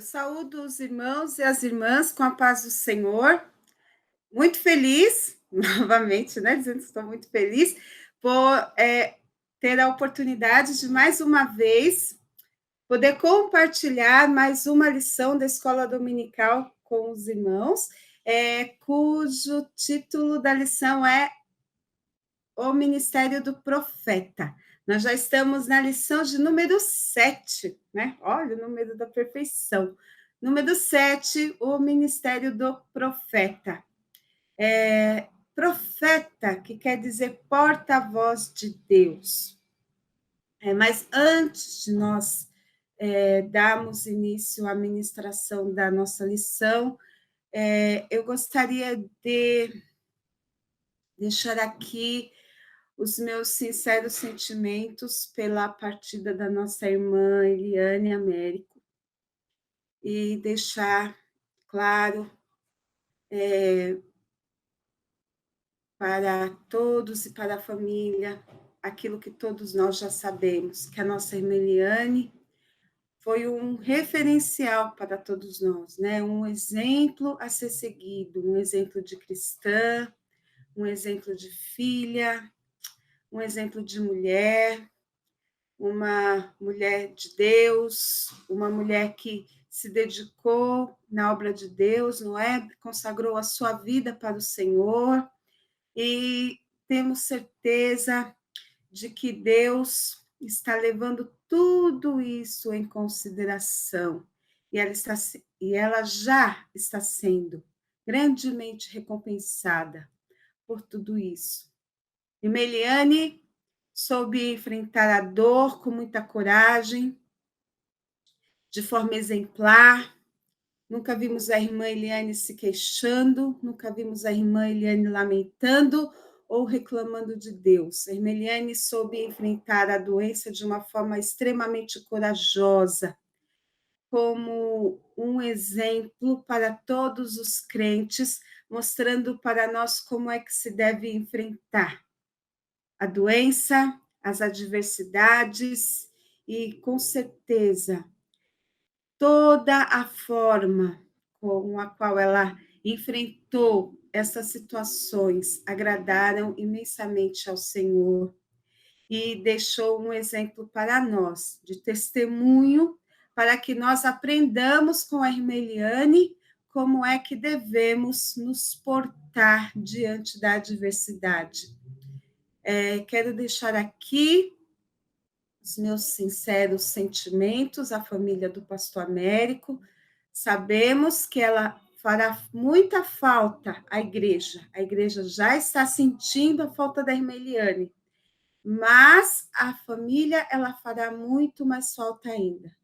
saúdo os irmãos e as irmãs com a paz do Senhor. Muito feliz, novamente, né? Dizendo que estou muito feliz por ter a oportunidade de mais uma vez poder compartilhar mais uma lição da Escola Dominical com os irmãos, cujo título da lição é O Ministério do Profeta. Nós já estamos na lição de número 7, né? Olha o número da perfeição. Número 7, o Ministério do Profeta. Profeta, que quer dizer porta-voz de Deus. Mas antes de nós darmos início à ministração da nossa lição, eu gostaria de deixar aqui os meus sinceros sentimentos pela partida da nossa irmã Eliane Américo e deixar claro para todos e para a família aquilo que todos nós já sabemos, que a nossa irmã Eliane foi um referencial para todos nós, né? Um exemplo a ser seguido, um exemplo de cristã, um exemplo de filha, um exemplo de mulher, uma mulher de Deus, uma mulher que se dedicou na obra de Deus, não é? Consagrou a sua vida para o Senhor, e temos certeza de que Deus está levando tudo isso em consideração, e ela já está sendo grandemente recompensada por tudo isso. E Meliane soube enfrentar a dor com muita coragem, de forma exemplar. Nunca vimos a irmã Eliane se queixando, nunca vimos a irmã Eliane lamentando ou reclamando de Deus. A irmã Eliane soube enfrentar a doença de uma forma extremamente corajosa, como um exemplo para todos os crentes, mostrando para nós como é que se deve enfrentar a doença, as adversidades e, com certeza, toda a forma com a qual ela enfrentou essas situações agradaram imensamente ao Senhor e deixou um exemplo para nós, de testemunho, para que nós aprendamos com a irmã Eliane como é que devemos nos portar diante da adversidade. Quero deixar aqui os meus sinceros sentimentos à família do pastor Américo. Sabemos que ela fará muita falta à igreja. A igreja já está sentindo a falta da irmã Eliane, mas a família ela fará muito mais falta ainda.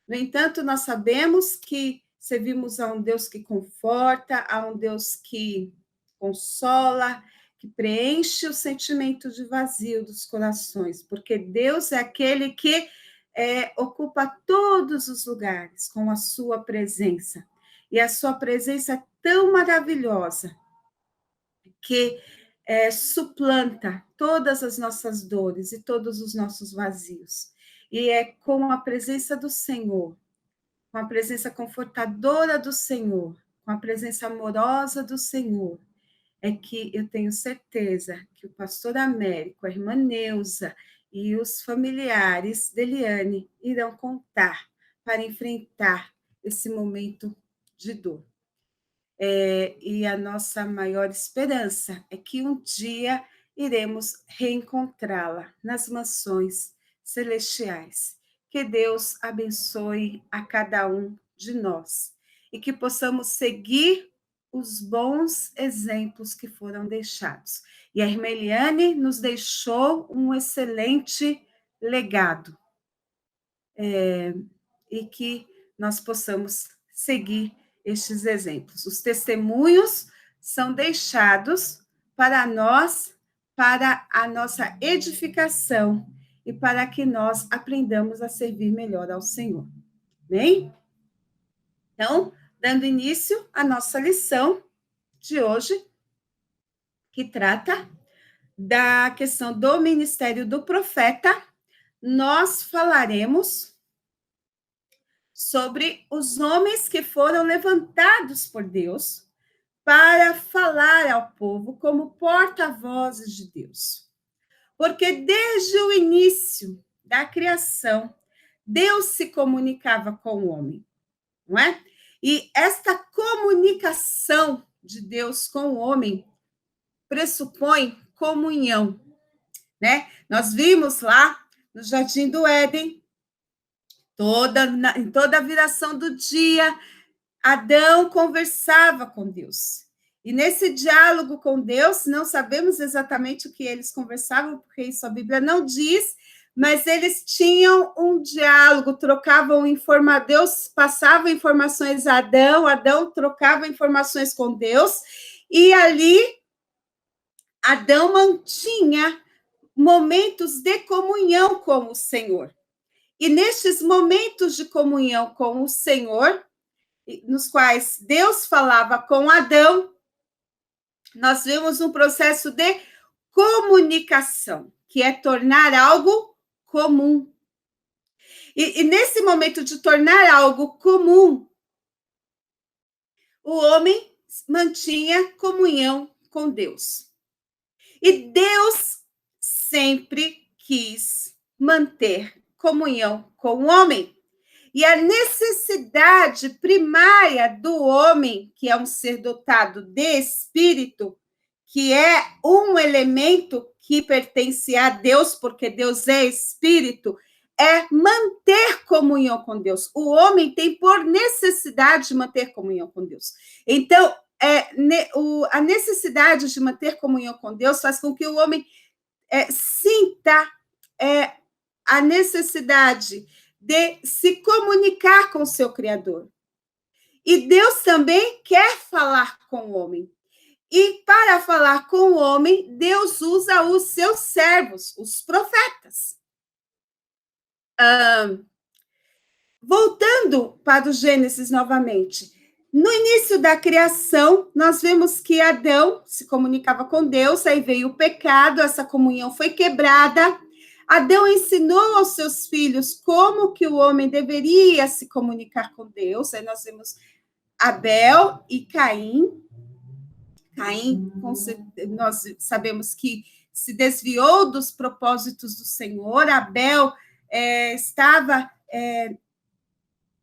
No entanto, nós sabemos que servimos a um Deus que conforta, a um Deus que consola, que preenche o sentimento de vazio dos corações, porque Deus é aquele que ocupa todos os lugares com a sua presença. E a sua presença é tão maravilhosa que suplanta todas as nossas dores e todos os nossos vazios. E é com a presença do Senhor, com a presença confortadora do Senhor, com a presença amorosa do Senhor, é que eu tenho certeza que o pastor Américo, a irmã Neuza e os familiares de Eliane irão contar para enfrentar esse momento de dor. E a nossa maior esperança é que um dia iremos reencontrá-la nas mansões celestiais. Que Deus abençoe a cada um de nós e que possamos seguir os bons exemplos que foram deixados. E a irmã Eliane nos deixou um excelente legado, e que nós possamos seguir estes exemplos. Os testemunhos são deixados para nós, para a nossa edificação e para que nós aprendamos a servir melhor ao Senhor. Bem? Então, dando início à nossa lição de hoje, que trata da questão do ministério do profeta, nós falaremos sobre os homens que foram levantados por Deus para falar ao povo como porta-vozes de Deus. Porque desde o início da criação, Deus se comunicava com o homem, não é? E esta comunicação de Deus com o homem pressupõe comunhão, né? Nós vimos lá no Jardim do Éden, em toda a viração do dia, Adão conversava com Deus. E nesse diálogo com Deus, não sabemos exatamente o que eles conversavam, porque isso a Bíblia não diz, mas eles tinham um diálogo, trocavam informações, Deus passava informações a Adão, Adão trocava informações com Deus, e ali Adão mantinha momentos de comunhão com o Senhor. E nestes momentos de comunhão com o Senhor, nos quais Deus falava com Adão, nós vemos um processo de comunicação, que é tornar algo comum. E nesse momento de tornar algo comum, o homem mantinha comunhão com Deus. E Deus sempre quis manter comunhão com o homem. E a necessidade primária do homem, que é um ser dotado de espírito, que é um elemento que pertence a Deus, porque Deus é espírito, é manter comunhão com Deus. O homem tem por necessidade de manter comunhão com Deus. Então, a necessidade de manter comunhão com Deus faz com que o homem sinta a necessidade de se comunicar com o seu Criador. E Deus também quer falar com o homem. E para falar com o homem, Deus usa os seus servos, os profetas. Voltando para o Gênesis novamente. No início da criação, nós vemos que Adão se comunicava com Deus, aí veio o pecado, essa comunhão foi quebrada. Adão ensinou aos seus filhos como que o homem deveria se comunicar com Deus. Aí nós vemos Abel e Caim. Caim, nós sabemos que se desviou dos propósitos do Senhor. Abel estava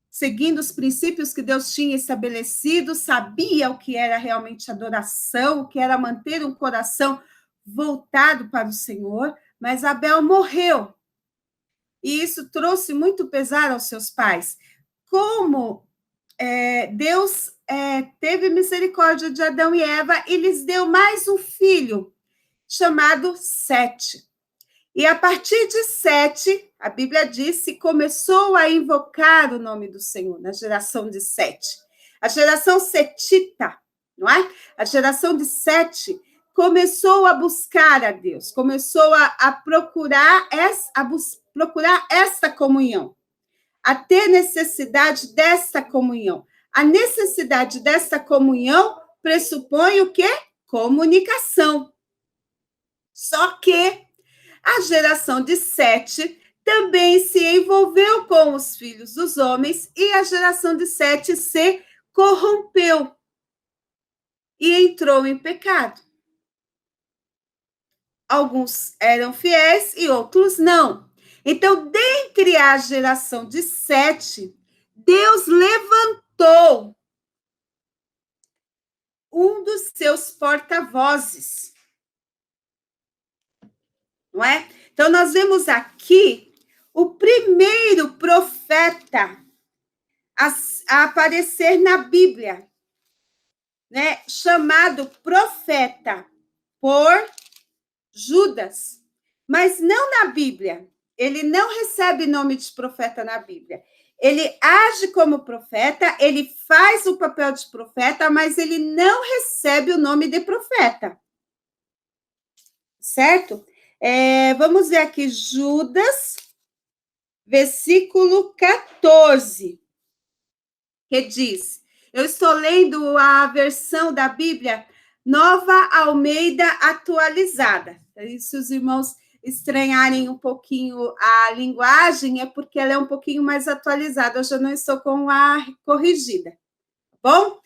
seguindo os princípios que Deus tinha estabelecido, sabia o que era realmente adoração, o que era manter um coração voltado para o Senhor, mas Abel morreu. E isso trouxe muito pesar aos seus pais. Como Deus teve misericórdia de Adão e Eva e lhes deu mais um filho, chamado Sete. E a partir de Sete, a Bíblia diz que começou a invocar o nome do Senhor, na geração de Sete. A geração setita, não é? A geração de Sete começou a buscar a Deus, começou a procurar esta comunhão, a ter necessidade desta comunhão. A necessidade desta comunhão pressupõe o quê? Comunicação. Só que a geração de Sete também se envolveu com os filhos dos homens e a geração de Sete se corrompeu e entrou em pecado. Alguns eram fiéis e outros não. Então, dentre a geração de Sete, Deus levantou um dos seus porta-vozes. Não é? Então, nós vemos aqui o primeiro profeta a aparecer na Bíblia, né? Chamado profeta por Judas, mas não na Bíblia. Ele não recebe nome de profeta na Bíblia. Ele age como profeta, ele faz o papel de profeta, mas ele não recebe o nome de profeta. Certo? Vamos ver aqui, Judas, versículo 14, que diz, eu estou lendo a versão da Bíblia Nova Almeida atualizada. Se os irmãos estranharem um pouquinho a linguagem, é porque ela é um pouquinho mais atualizada. Hoje eu não estou com a corrigida. Bom,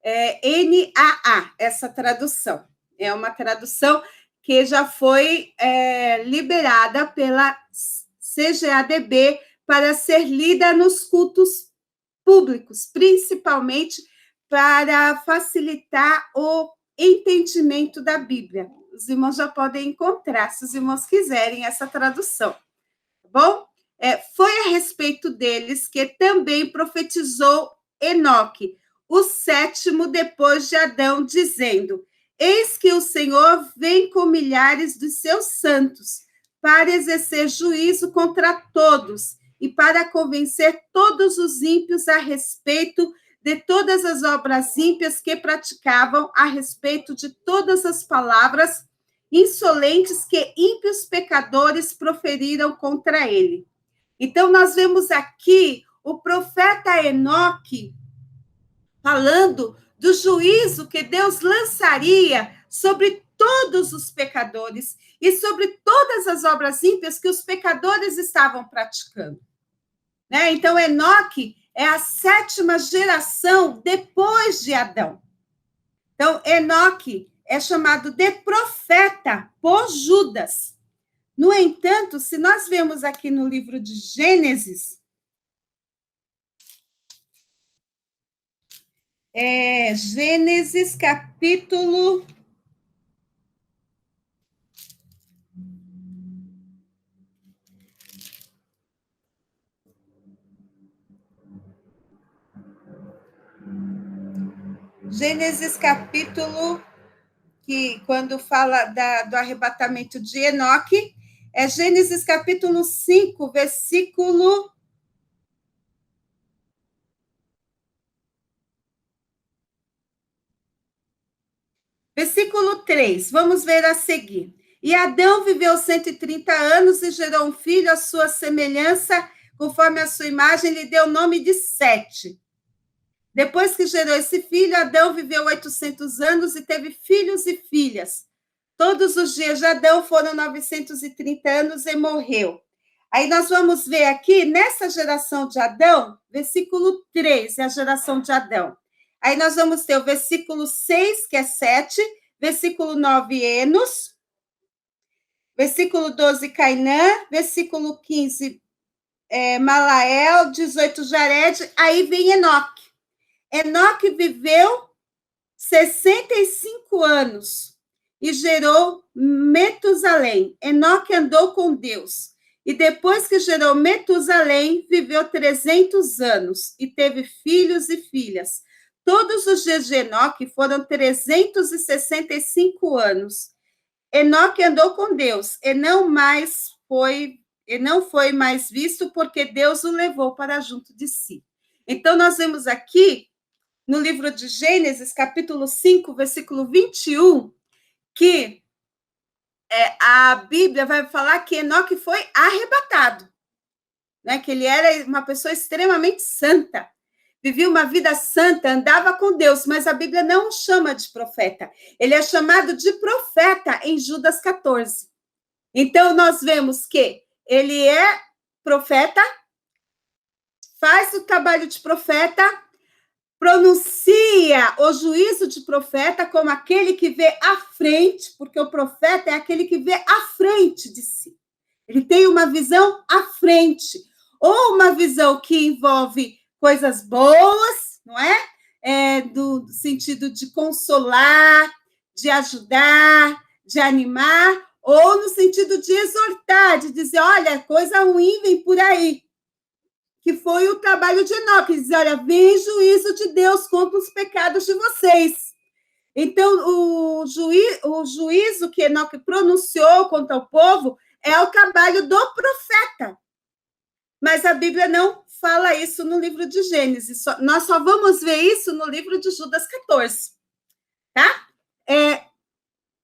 NAA, essa tradução. É uma tradução que já foi liberada pela CGADB para ser lida nos cultos públicos, principalmente para facilitar o entendimento da Bíblia. Os irmãos já podem encontrar, se os irmãos quiserem, essa tradução. Tá bom? Foi a respeito deles que também profetizou Enoque, o sétimo depois de Adão, dizendo: Eis que o Senhor vem com milhares dos seus santos para exercer juízo contra todos e para convencer todos os ímpios a respeito de todas as obras ímpias que praticavam, a respeito de todas as palavras insolentes que ímpios pecadores proferiram contra ele. Então, nós vemos aqui o profeta Enoque falando do juízo que Deus lançaria sobre todos os pecadores e sobre todas as obras ímpias que os pecadores estavam praticando. Né? Então, Enoque é a 7ª geração depois de Adão. Então, Enoque é chamado de profeta por Judas. No entanto, se nós vemos aqui no livro de Gênesis, Gênesis capítulo... Gênesis capítulo, que quando fala do arrebatamento de Enoque, é Gênesis capítulo 5, versículo... Versículo 3, vamos ver a seguir. E Adão viveu 130 anos e gerou um filho à sua semelhança, conforme a sua imagem, lhe deu o nome de Sete. Depois que gerou esse filho, Adão viveu 800 anos e teve filhos e filhas. Todos os dias de Adão foram 930 anos e morreu. Aí nós vamos ver aqui, nessa geração de Adão, versículo 3, é a geração de Adão. Aí nós vamos ter o versículo 6, que é Sete, versículo 9, Enos, versículo 12, Cainã, versículo 15, Malael, 18, Jared, aí vem Enoque. Enoque viveu 65 anos e gerou Metusalém. Enoque andou com Deus. E depois que gerou Metusalém, viveu 300 anos e teve filhos e filhas. Todos os dias de Enoque foram 365 anos. Enoque andou com Deus e não foi mais visto porque Deus o levou para junto de si. Então, nós vemos aqui no livro de Gênesis, capítulo 5, versículo 21, que a Bíblia vai falar que Enoque foi arrebatado, né? Que ele era uma pessoa extremamente santa, vivia uma vida santa, andava com Deus, mas a Bíblia não o chama de profeta. Ele é chamado de profeta em Judas 14. Então, nós vemos que ele é profeta, faz o trabalho de profeta, pronuncia o juízo de profeta como aquele que vê à frente, porque o profeta é aquele que vê à frente de si. Ele tem uma visão à frente, ou uma visão que envolve coisas boas, não é? Do sentido de consolar, de ajudar, de animar, ou no sentido de exortar, de dizer, olha, coisa ruim vem por aí. Que foi o trabalho de Enoque, dizer, olha, vem juízo de Deus contra os pecados de vocês. Então, o juízo que Enoque pronunciou contra o povo é o trabalho do profeta. Mas a Bíblia não fala isso no livro de Gênesis. Nós só vamos ver isso no livro de Judas 14. Tá?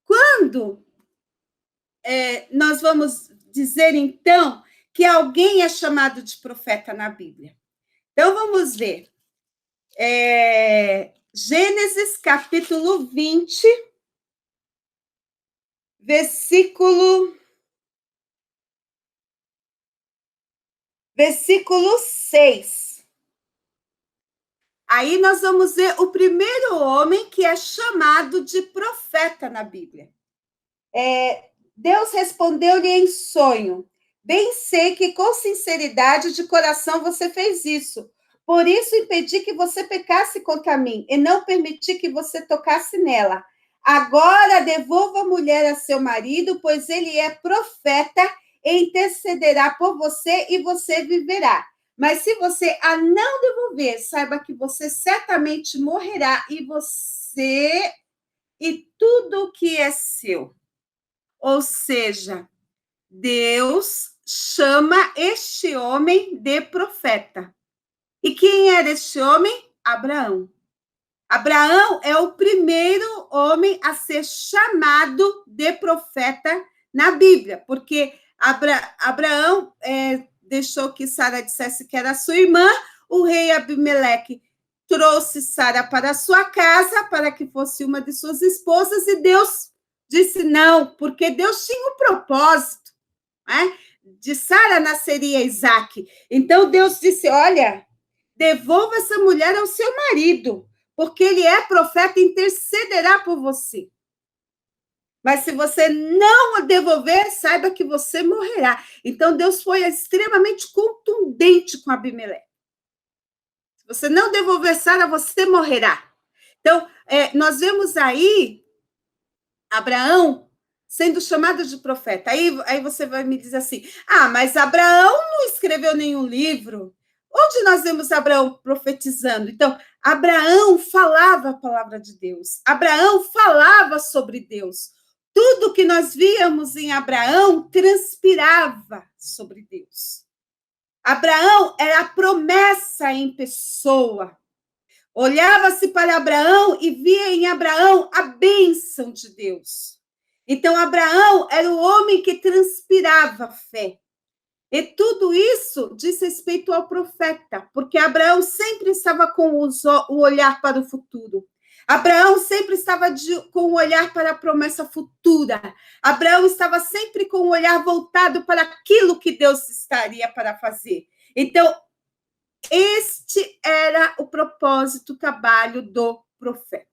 Quando nós vamos dizer, então, que alguém é chamado de profeta na Bíblia? Então, vamos ver. Gênesis, capítulo 20, versículo versículo 6. Aí nós vamos ver o primeiro homem que é chamado de profeta na Bíblia. Deus respondeu-lhe em sonho: bem sei que com sinceridade de coração você fez isso. Por isso impedi que você pecasse contra mim e não permiti que você tocasse nela. Agora devolva a mulher a seu marido, pois ele é profeta e intercederá por você e você viverá. Mas se você a não devolver, saiba que você certamente morrerá e você e tudo o que é seu. Ou seja, Deus chama este homem de profeta. E quem era este homem? Abraão. Abraão é o primeiro homem a ser chamado de profeta na Bíblia, porque Abraão deixou que Sara dissesse que era sua irmã, o rei Abimeleque trouxe Sara para a sua casa para que fosse uma de suas esposas, e Deus disse não, porque Deus tinha um propósito, né? De Sara nasceria Isaac. Então Deus disse: olha, devolva essa mulher ao seu marido, porque ele é profeta e intercederá por você. Mas se você não a devolver, saiba que você morrerá. Então Deus foi extremamente contundente com Abimeleque. Se você não devolver Sara, você morrerá. Então, nós vemos aí Abraão sendo chamado de profeta. Aí você vai me dizer assim: ah, mas Abraão não escreveu nenhum livro. Onde nós vemos Abraão profetizando? Então, Abraão falava a palavra de Deus. Abraão falava sobre Deus. Tudo que nós víamos em Abraão transpirava sobre Deus. Abraão era a promessa em pessoa. Olhava-se para Abraão e via em Abraão a bênção de Deus. Então, Abraão era o homem que transpirava fé. E tudo isso diz respeito ao profeta, porque Abraão sempre estava com o olhar para o futuro. Abraão sempre estava com o olhar para a promessa futura. Abraão estava sempre com o olhar voltado para aquilo que Deus estaria para fazer. Então, este era o propósito, o trabalho do profeta.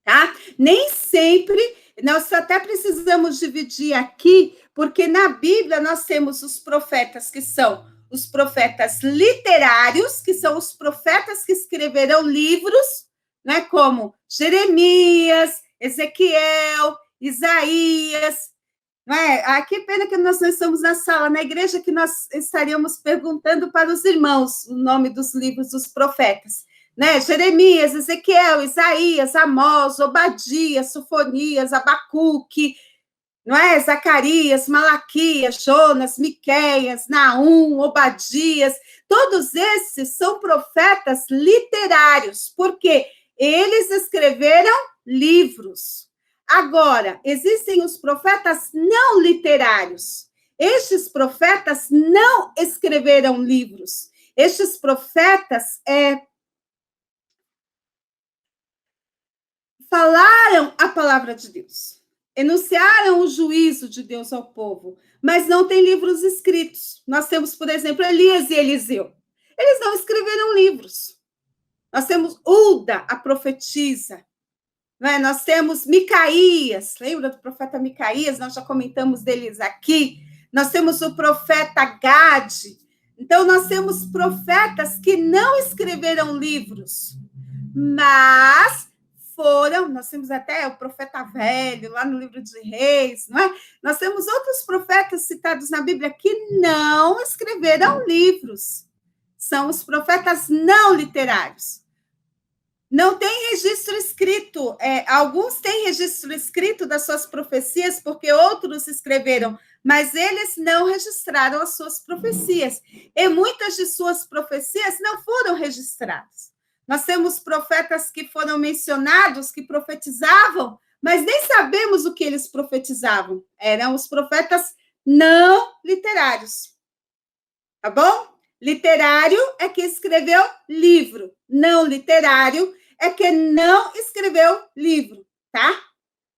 Tá? Nem sempre, nós até precisamos dividir aqui, porque na Bíblia nós temos os profetas que são os profetas literários, que são os profetas que escreverão livros, né, como Jeremias, Ezequiel, Isaías. Não é? Ah, que pena que nós não estamos na sala, na igreja, que nós estaríamos perguntando para os irmãos o nome dos livros dos profetas. Né? Jeremias, Ezequiel, Isaías, Amós, Obadias, Sofonias, Abacuque, não é? Zacarias, Malaquias, Jonas, Miqueias, Naum, Obadias, todos esses são profetas literários, porque eles escreveram livros. Agora, existem os profetas não literários. Estes profetas não escreveram livros. Estes profetas falaram a palavra de Deus, enunciaram o juízo de Deus ao povo, mas não tem livros escritos. Nós temos, por exemplo, Elias e Eliseu. Eles não escreveram livros. Nós temos Ulda, a profetisa. Né? Nós temos Micaías, lembra do profeta Micaías? Nós já comentamos deles aqui. Nós temos o profeta Gade. Então, nós temos profetas que não escreveram livros, mas nós temos até o profeta velho, lá no livro de Reis, não é? Nós temos outros profetas citados na Bíblia que não escreveram livros. São os profetas não literários. Não tem registro escrito. Alguns têm registro escrito das suas profecias, porque outros escreveram, mas eles não registraram as suas profecias. E muitas de suas profecias não foram registradas. Nós temos profetas que foram mencionados, que profetizavam, mas nem sabemos o que eles profetizavam. Eram os profetas não literários. Tá bom? Literário é que escreveu livro. Não literário é que não escreveu livro, tá?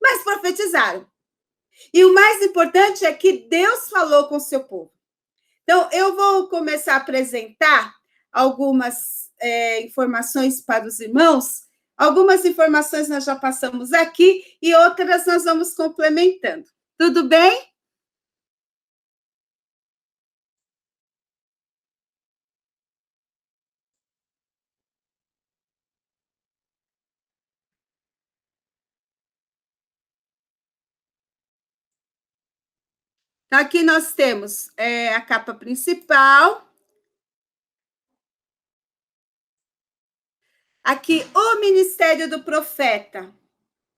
Mas profetizaram. E o mais importante é que Deus falou com o seu povo. Então, eu vou começar a apresentar algumas informações para os irmãos. Algumas informações nós já passamos aqui e outras nós vamos complementando. Tudo bem? Então, aqui nós temos a capa principal. Aqui, o ministério do profeta.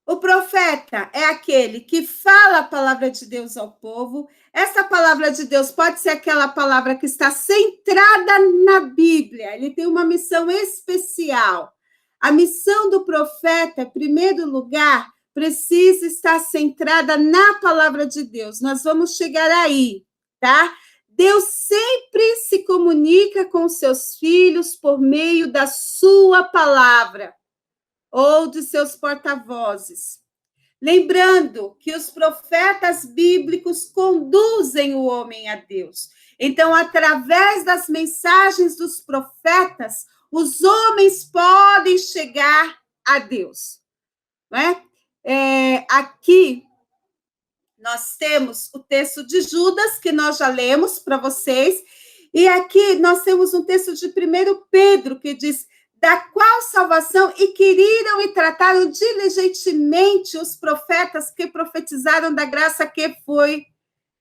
O profeta é aquele que fala a palavra de Deus ao povo. Essa palavra de Deus pode ser aquela palavra que está centrada na Bíblia. Ele tem uma missão especial. A missão do profeta, em primeiro lugar, precisa estar centrada na palavra de Deus. Nós vamos chegar aí, tá? Deus sempre se comunica com seus filhos por meio da sua palavra ou de seus porta-vozes. Lembrando que os profetas bíblicos conduzem o homem a Deus. Então, através das mensagens dos profetas, os homens podem chegar a Deus. Não é? Aqui nós temos o texto de Judas, que nós já lemos para vocês, e aqui nós temos um texto de 1 Pedro, que diz: da qual salvação inquiriram e trataram diligentemente os profetas que profetizaram da graça que foi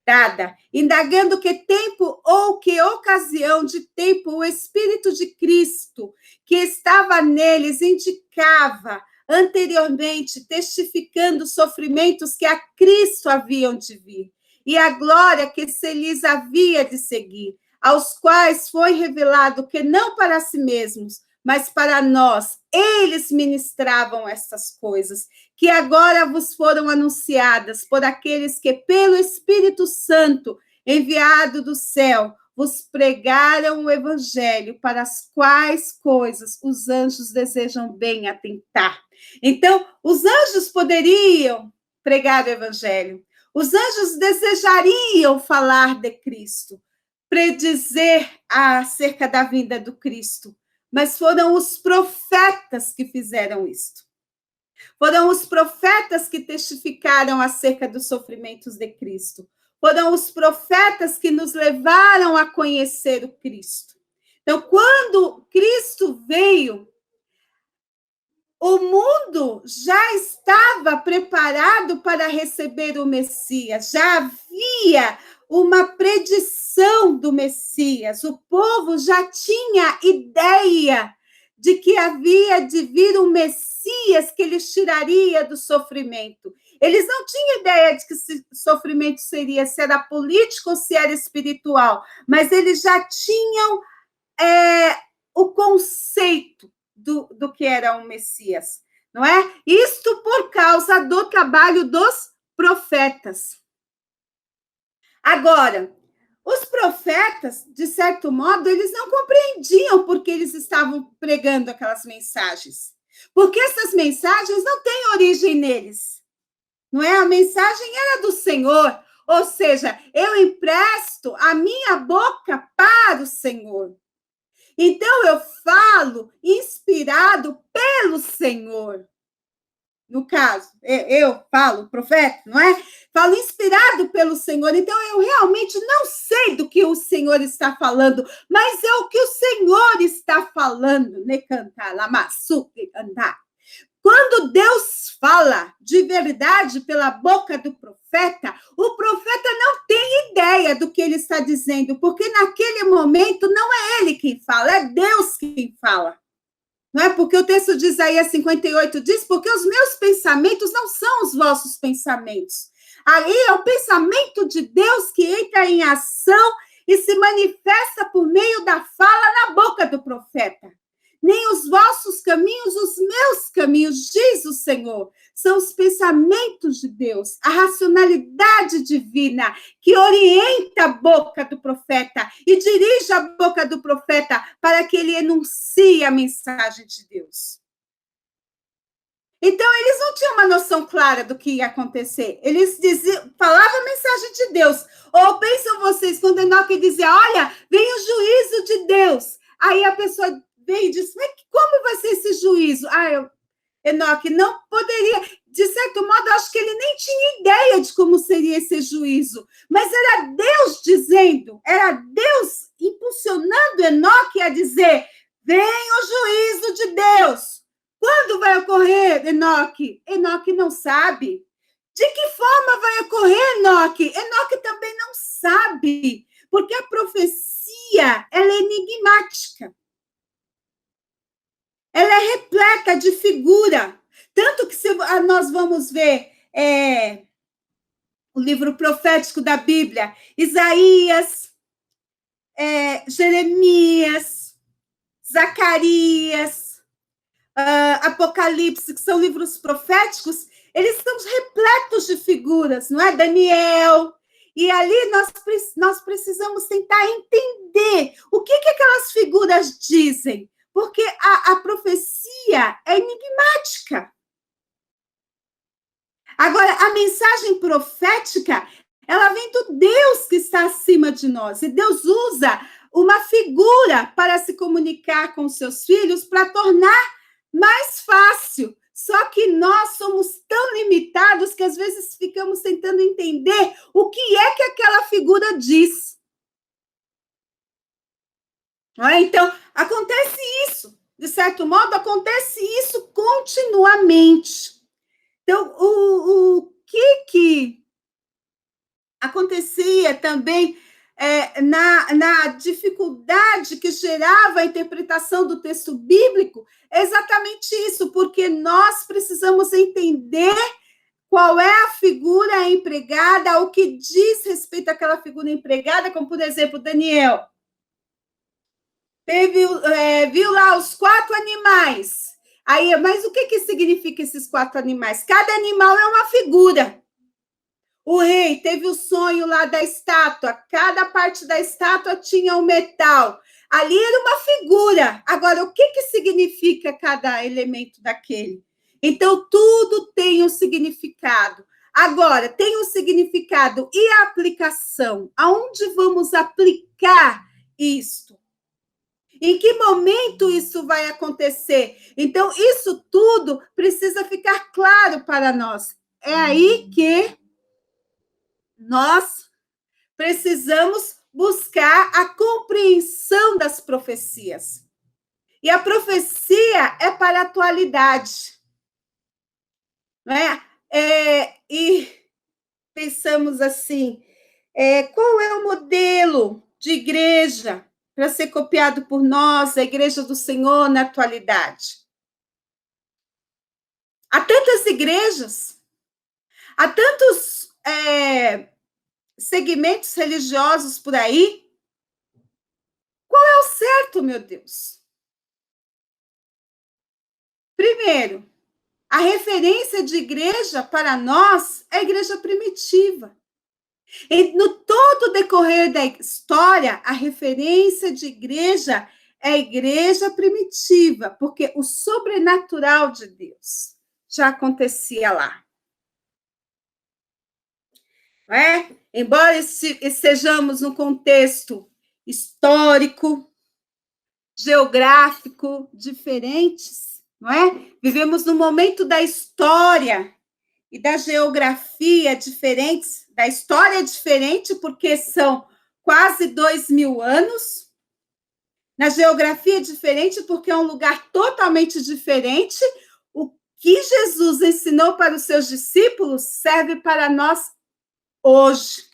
dada, indagando que tempo ou que ocasião de tempo o Espírito de Cristo que estava neles indicava anteriormente, testificando os sofrimentos que a Cristo haviam de vir, e a glória que se lhes havia de seguir, aos quais foi revelado que não para si mesmos, mas para nós, eles ministravam essas coisas, que agora vos foram anunciadas por aqueles que, pelo Espírito Santo, enviado do céu, vos pregaram o evangelho, para as quais coisas os anjos desejam bem atentar. Então, os anjos poderiam pregar o evangelho, os anjos desejariam falar de Cristo, predizer acerca da vinda do Cristo, mas foram os profetas que fizeram isto. Foram os profetas que testificaram acerca dos sofrimentos de Cristo. Foram os profetas que nos levaram a conhecer o Cristo. Então, quando Cristo veio, o mundo já estava preparado para receber o Messias, já havia uma predição do Messias, o povo já tinha ideia de que havia de vir um Messias que lhes tiraria do sofrimento. Eles não tinham ideia de que esse sofrimento seria, se era político ou se era espiritual, mas eles já tinham o conceito do que era um Messias, não é? Isto por causa do trabalho dos profetas. Agora, os profetas, de certo modo, eles não compreendiam porque eles estavam pregando aquelas mensagens. Porque essas mensagens não têm origem neles. Não é? A mensagem era do Senhor. Ou seja, eu empresto a minha boca para o Senhor. Então, eu falo inspirado pelo Senhor. No caso, eu falo, profeta, não é? Falo inspirado pelo Senhor. Então, eu realmente não sei do que o Senhor está falando, mas é o que o Senhor está falando. Ne cantar, lamassuque, andar. Quando Deus fala de verdade pela boca do profeta, o profeta não tem ideia do que ele está dizendo, porque naquele momento não é ele quem fala, é Deus quem fala. Não é? Porque o texto de Isaías 58 diz: porque os meus pensamentos não são os vossos pensamentos. Aí é o pensamento de Deus que entra em ação e se manifesta por meio da fala na boca do profeta. Nem os vossos caminhos, os meus caminhos, diz o Senhor. São os pensamentos de Deus, a racionalidade divina que orienta a boca do profeta e dirige a boca do profeta para que ele enuncie a mensagem de Deus. Então, eles não tinham uma noção clara do que ia acontecer. Eles falavam a mensagem de Deus. Ou pensam vocês, quando Enoque dizia, olha, vem o juízo de Deus. Aí a pessoa vem e diz, mas como vai ser esse juízo? Enoque não poderia, de certo modo, acho que ele nem tinha ideia de como seria esse juízo. Mas era Deus dizendo, era Deus impulsionando Enoque a dizer, vem o juízo de Deus. Quando vai ocorrer, Enoque? Enoque não sabe. De que forma vai ocorrer, Enoque? Enoque também não sabe, porque a profecia, ela é enigmática. Ela é repleta de figura. Tanto que se nós vamos ver o livro profético da Bíblia, Isaías, Jeremias, Zacarias, Apocalipse, que são livros proféticos, eles estão repletos de figuras, não é? Daniel. E ali nós precisamos tentar entender o que aquelas figuras dizem, porque a profecia é enigmática. Agora, a mensagem profética, ela vem do Deus que está acima de nós, e Deus usa uma figura para se comunicar com seus filhos, para tornar mais fácil. Só que nós somos tão limitados que às vezes ficamos tentando entender o que é que aquela figura diz. Então, acontece isso. De certo modo, acontece isso continuamente. Então, o que acontecia também na dificuldade que gerava a interpretação do texto bíblico, é exatamente isso, porque nós precisamos entender qual é a figura empregada, o que diz respeito àquela figura empregada, como, por exemplo, Daniel. Viu lá os 4 animais. Aí, mas o que significa esses 4 animais? Cada animal é uma figura. O rei teve o sonho lá da estátua, cada parte da estátua tinha um metal. Ali era uma figura. Agora, o que significa cada elemento daquele? Então, tudo tem um significado. Agora, tem um significado e a aplicação? Aonde vamos aplicar isto? Em que momento isso vai acontecer? Então, isso tudo precisa ficar claro para nós. É aí que nós precisamos buscar a compreensão das profecias. E a profecia é para a atualidade. Não é? E pensamos assim, qual é o modelo de igreja para ser copiado por nós, a Igreja do Senhor, na atualidade? Há tantas igrejas, há tantos segmentos religiosos por aí. Qual é o certo, meu Deus? Primeiro, a referência de igreja para nós é a igreja primitiva. E no todo o decorrer da história, a referência de igreja é a igreja primitiva, porque o sobrenatural de Deus já acontecia lá. Não é? Embora estejamos num contexto histórico, geográfico diferentes, não é? Vivemos num momento da história e da geografia diferentes, da história diferente, porque são quase 2000 anos, na geografia diferente, porque é um lugar totalmente diferente. O que Jesus ensinou para os seus discípulos serve para nós hoje.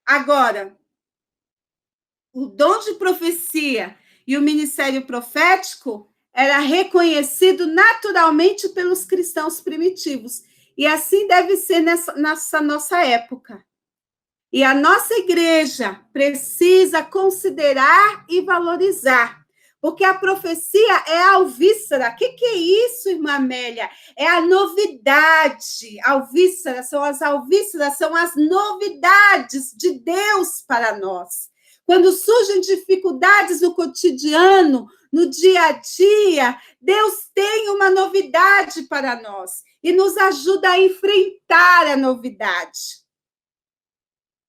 Agora, o dom de profecia e o ministério profético era reconhecido naturalmente pelos cristãos primitivos. E assim deve ser nessa nossa época. E a nossa igreja precisa considerar e valorizar, porque a profecia é a alvíssara. O que é isso, irmã Amélia? É a novidade. Alvíssara são as alvíssaras, são as novidades de Deus para nós. Quando surgem dificuldades no cotidiano, no dia a dia, Deus tem uma novidade para nós e nos ajuda a enfrentar a novidade.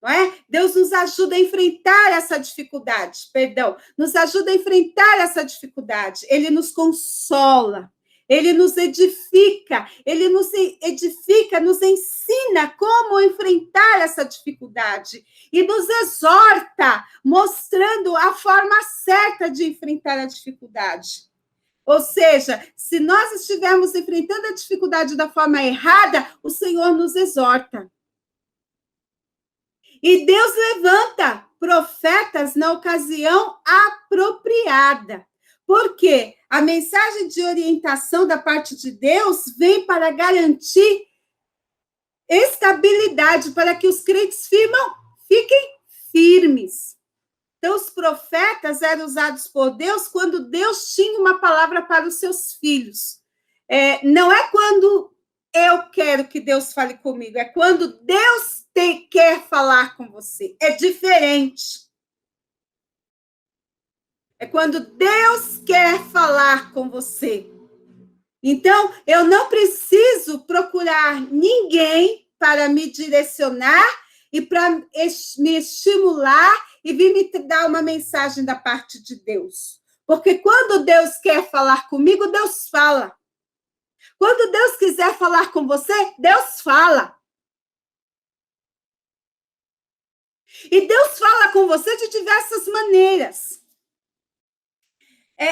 Não é? Deus nos ajuda a enfrentar essa dificuldade, nos ajuda a enfrentar essa dificuldade. Ele nos consola, ele nos edifica, nos ensina como enfrentar essa dificuldade e nos exorta, mostrando a forma certa de enfrentar a dificuldade. Ou seja, se nós estivermos enfrentando a dificuldade da forma errada, o Senhor nos exorta. E Deus levanta profetas na ocasião apropriada. Porque a mensagem de orientação da parte de Deus vem para garantir estabilidade, para que os crentes fiquem firmes. Então, os profetas eram usados por Deus quando Deus tinha uma palavra para os seus filhos. Não é quando eu quero que Deus fale comigo, é quando Deus quer falar com você. É diferente. É quando Deus quer falar com você. Então, eu não preciso procurar ninguém para me direcionar e para me estimular e vir me dar uma mensagem da parte de Deus. Porque quando Deus quer falar comigo, Deus fala. Quando Deus quiser falar com você, Deus fala. E Deus fala com você de diversas maneiras.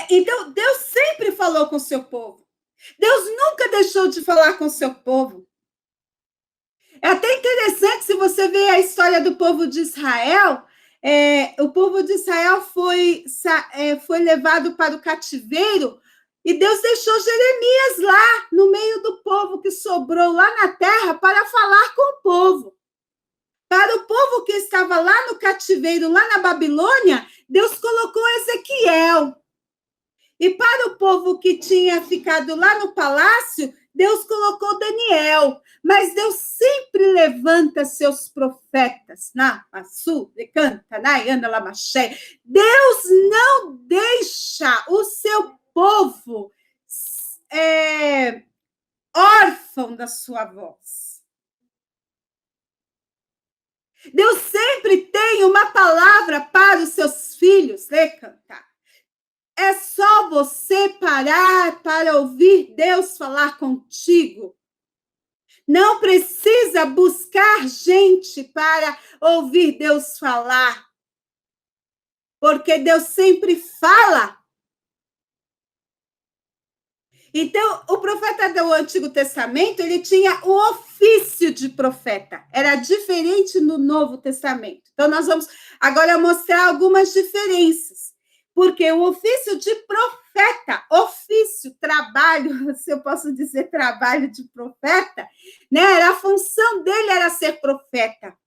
Então, Deus sempre falou com o seu povo. Deus nunca deixou de falar com o seu povo. É até interessante se você ver a história do povo de Israel. O povo de Israel foi levado para o cativeiro e Deus deixou Jeremias lá no meio do povo que sobrou lá na terra para falar com o povo. Para o povo que estava lá no cativeiro, lá na Babilônia, Deus colocou Ezequiel. E para o povo que tinha ficado lá no palácio, Deus colocou Daniel. Mas Deus sempre levanta seus profetas. Deus não deixa o seu povo órfão da sua voz. Deus sempre tem uma palavra para os seus filhos. É só você parar para ouvir Deus falar contigo. Não precisa buscar gente para ouvir Deus falar. Porque Deus sempre fala. Então, o profeta do Antigo Testamento, ele tinha o ofício de profeta. Era diferente no Novo Testamento. Então, nós vamos agora mostrar algumas diferenças. Porque o ofício de profeta, trabalho, se eu posso dizer trabalho de profeta, né? A função dele era ser profeta.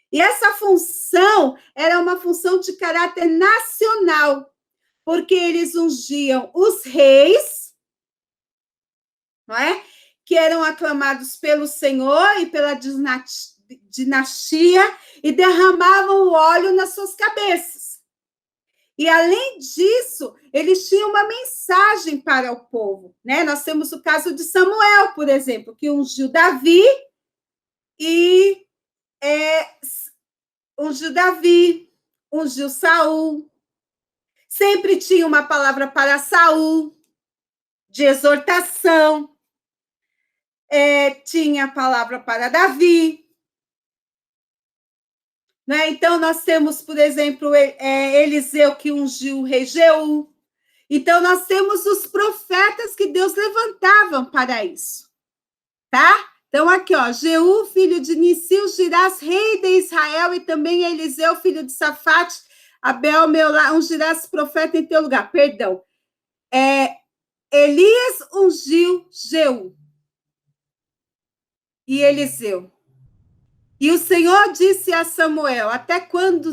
E essa função era uma função de caráter nacional, porque eles ungiam os reis, não é? Que eram aclamados pelo Senhor e pela dinastia e derramavam o óleo nas suas cabeças. E, além disso, eles tinham uma mensagem para o povo, né? Nós temos o caso de Samuel, por exemplo, que ungiu Davi ungiu Saul. Sempre tinha uma palavra para Saul, de exortação. Tinha a palavra para Davi. Né? Então, nós temos, por exemplo, Eliseu que ungiu o rei Jeú. Então, nós temos os profetas que Deus levantava para isso. Tá? Então, aqui, ó, Jeú, filho de Nissi, ungirás rei de Israel, e também Eliseu, filho de Safate, Abel, Meolá, ungirás profeta em teu lugar. Perdão. Elias ungiu Jeú e Eliseu. E o Senhor disse a Samuel: até quando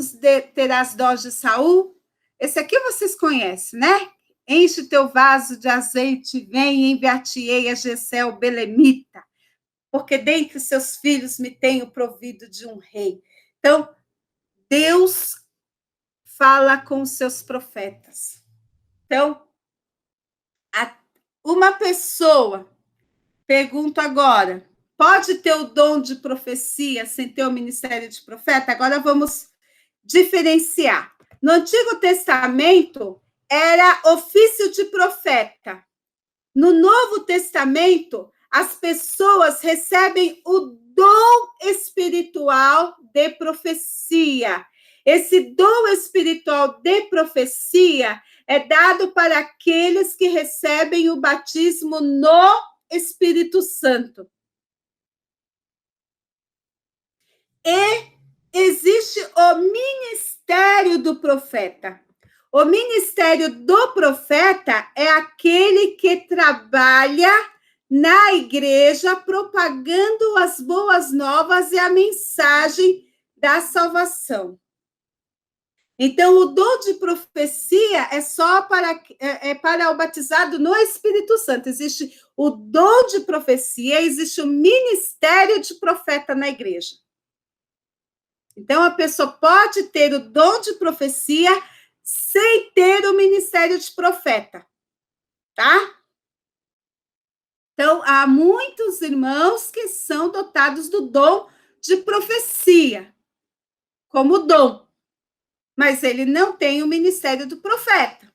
terás dó de Saul? Esse aqui vocês conhecem, né? Enche teu vaso de azeite, vem e enviar-te-ei a Jessé, o belemita, porque dentre seus filhos me tenho provido de um rei. Então, Deus fala com os seus profetas. Então, uma pessoa, pergunto agora, pode ter o dom de profecia sem ter o ministério de profeta? Agora vamos diferenciar. No Antigo Testamento, era ofício de profeta. No Novo Testamento, as pessoas recebem o dom espiritual de profecia. Esse dom espiritual de profecia é dado para aqueles que recebem o batismo no Espírito Santo. E existe o ministério do profeta. O ministério do profeta é aquele que trabalha na igreja propagando as boas novas e a mensagem da salvação. Então, o dom de profecia é só para o batizado no Espírito Santo. Existe o dom de profecia, existe o ministério de profeta na igreja. Então, a pessoa pode ter o dom de profecia sem ter o ministério de profeta, tá? Então, há muitos irmãos que são dotados do dom de profecia, como dom, mas ele não tem o ministério do profeta.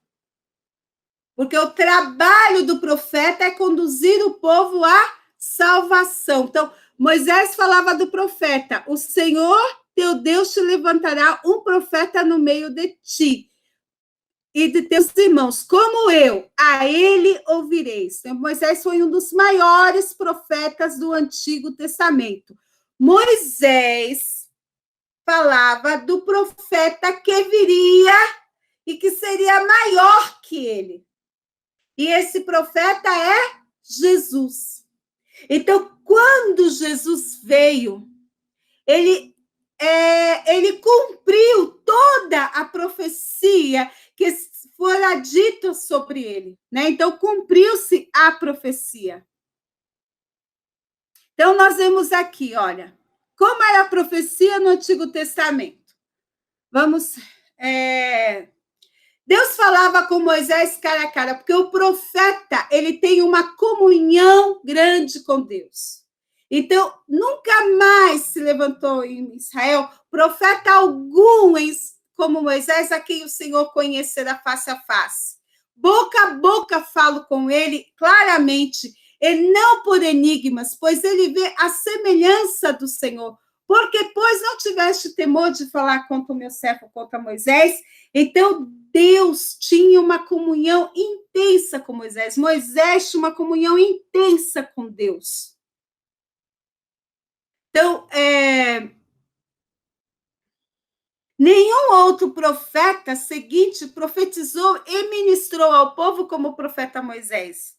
Porque o trabalho do profeta é conduzir o povo à salvação. Então, Moisés falava do profeta: o Senhor teu Deus te levantará um profeta no meio de ti e de teus irmãos, como eu, a ele ouvireis. Então, Moisés foi um dos maiores profetas do Antigo Testamento. Moisés falava do profeta que viria e que seria maior que ele. E esse profeta é Jesus. Então, quando Jesus veio, ele cumpriu toda a profecia que fora dita sobre ele, né? Então, cumpriu-se a profecia. Então, nós vemos aqui, olha, como era a profecia no Antigo Testamento. Vamos... Deus falava com Moisés cara a cara, porque o profeta, ele tem uma comunhão grande com Deus. Então, nunca mais se levantou em Israel profeta algum como Moisés, a quem o Senhor conhecerá face a face. Boca a boca falo com ele claramente, e não por enigmas, pois ele vê a semelhança do Senhor. Porque, pois, não tiveste temor de falar contra o meu servo, contra Moisés, então Deus tinha uma comunhão intensa com Moisés. Moisés tinha uma comunhão intensa com Deus. Então, nenhum outro profeta seguinte profetizou e ministrou ao povo como o profeta Moisés.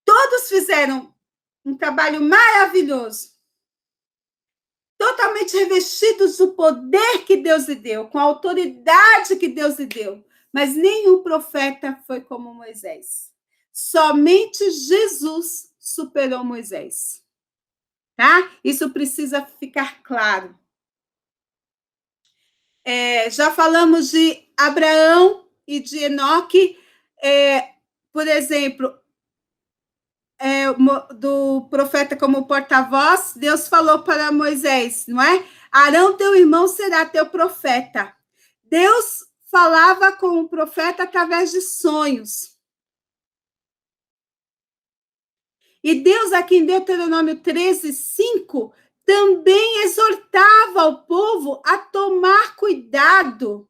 Todos fizeram um trabalho maravilhoso, totalmente revestidos do poder que Deus lhe deu, com a autoridade que Deus lhe deu. Mas nenhum profeta foi como Moisés. Somente Jesus superou Moisés. Tá? Isso precisa ficar claro. Já falamos de Abraão e de Enoque. Por exemplo, do profeta como porta-voz, Deus falou para Moisés, não é? Arão, teu irmão, será teu profeta. Deus falava com o profeta através de sonhos. E Deus, aqui em Deuteronômio 13:5, também exortava o povo a tomar cuidado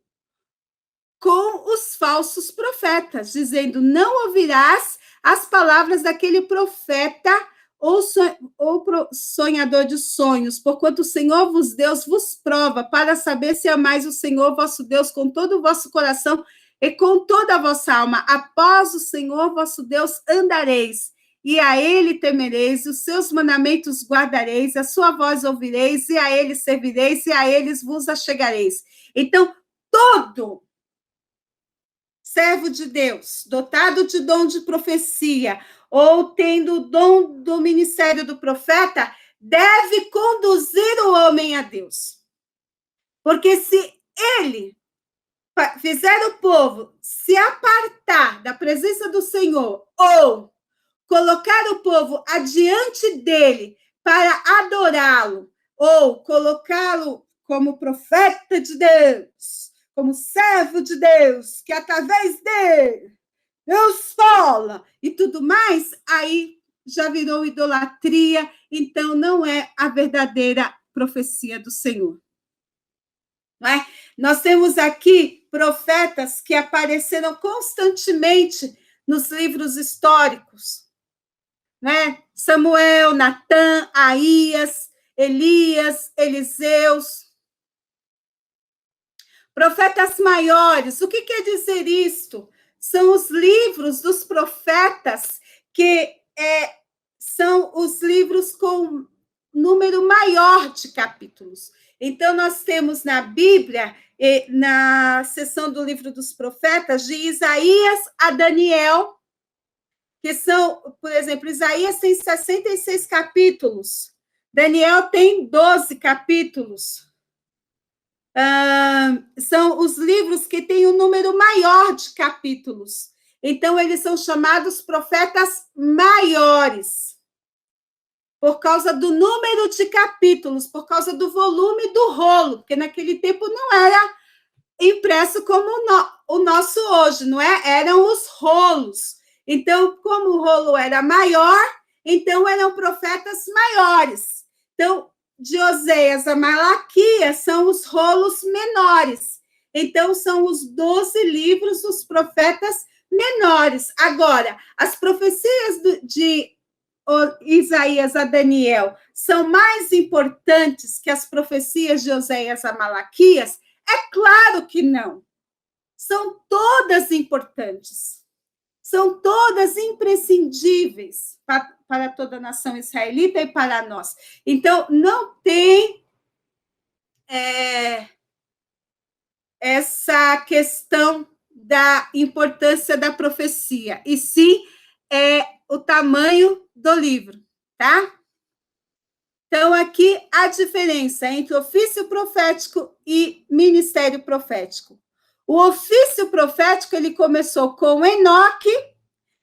com os falsos profetas, dizendo: não ouvirás as palavras daquele profeta ou sonhador de sonhos, porquanto o Senhor Deus vos prova para saber se amais o Senhor vosso Deus com todo o vosso coração e com toda a vossa alma. Após o Senhor vosso Deus andareis, e a ele temereis, os seus mandamentos guardareis, a sua voz ouvireis, e a ele servireis, e a eles vos achegareis. Então, todo servo de Deus, dotado de dom de profecia, ou tendo o dom do ministério do profeta, deve conduzir o homem a Deus. Porque se ele fizeram o povo se apartar da presença do Senhor ou colocar o povo adiante dele para adorá-lo ou colocá-lo como profeta de Deus, como servo de Deus, que através dele Deus fala e tudo mais, aí já virou idolatria, então não é a verdadeira profecia do Senhor. Não é? Nós temos aqui profetas que apareceram constantemente nos livros históricos, né? Samuel, Natã, Aías, Elias, Eliseus. Profetas maiores, o que quer dizer isto? São os livros dos profetas que são os livros com número maior de capítulos. Então, nós temos na Bíblia, na seção do livro dos profetas, de Isaías a Daniel, que são, por exemplo, Isaías tem 66 capítulos, Daniel tem 12 capítulos. São os livros que têm um número maior de capítulos. Então, eles são chamados profetas maiores, por causa do número de capítulos, por causa do volume do rolo, porque naquele tempo não era impresso como o nosso hoje, não é? Eram os rolos. Então, como o rolo era maior, então eram profetas maiores. Então, de Oséias a Malaquias são os rolos menores. Então, são os 12 livros dos profetas menores. Agora, as profecias de Isaías a Daniel são mais importantes que as profecias de Oséias a Malaquias? É claro que não. São todas importantes. São todas imprescindíveis para toda a nação israelita e para nós. Então, não tem essa questão da importância da profecia, e sim o tamanho do livro, tá? Então, aqui a diferença entre ofício profético e ministério profético. O ofício profético, ele começou com Enoque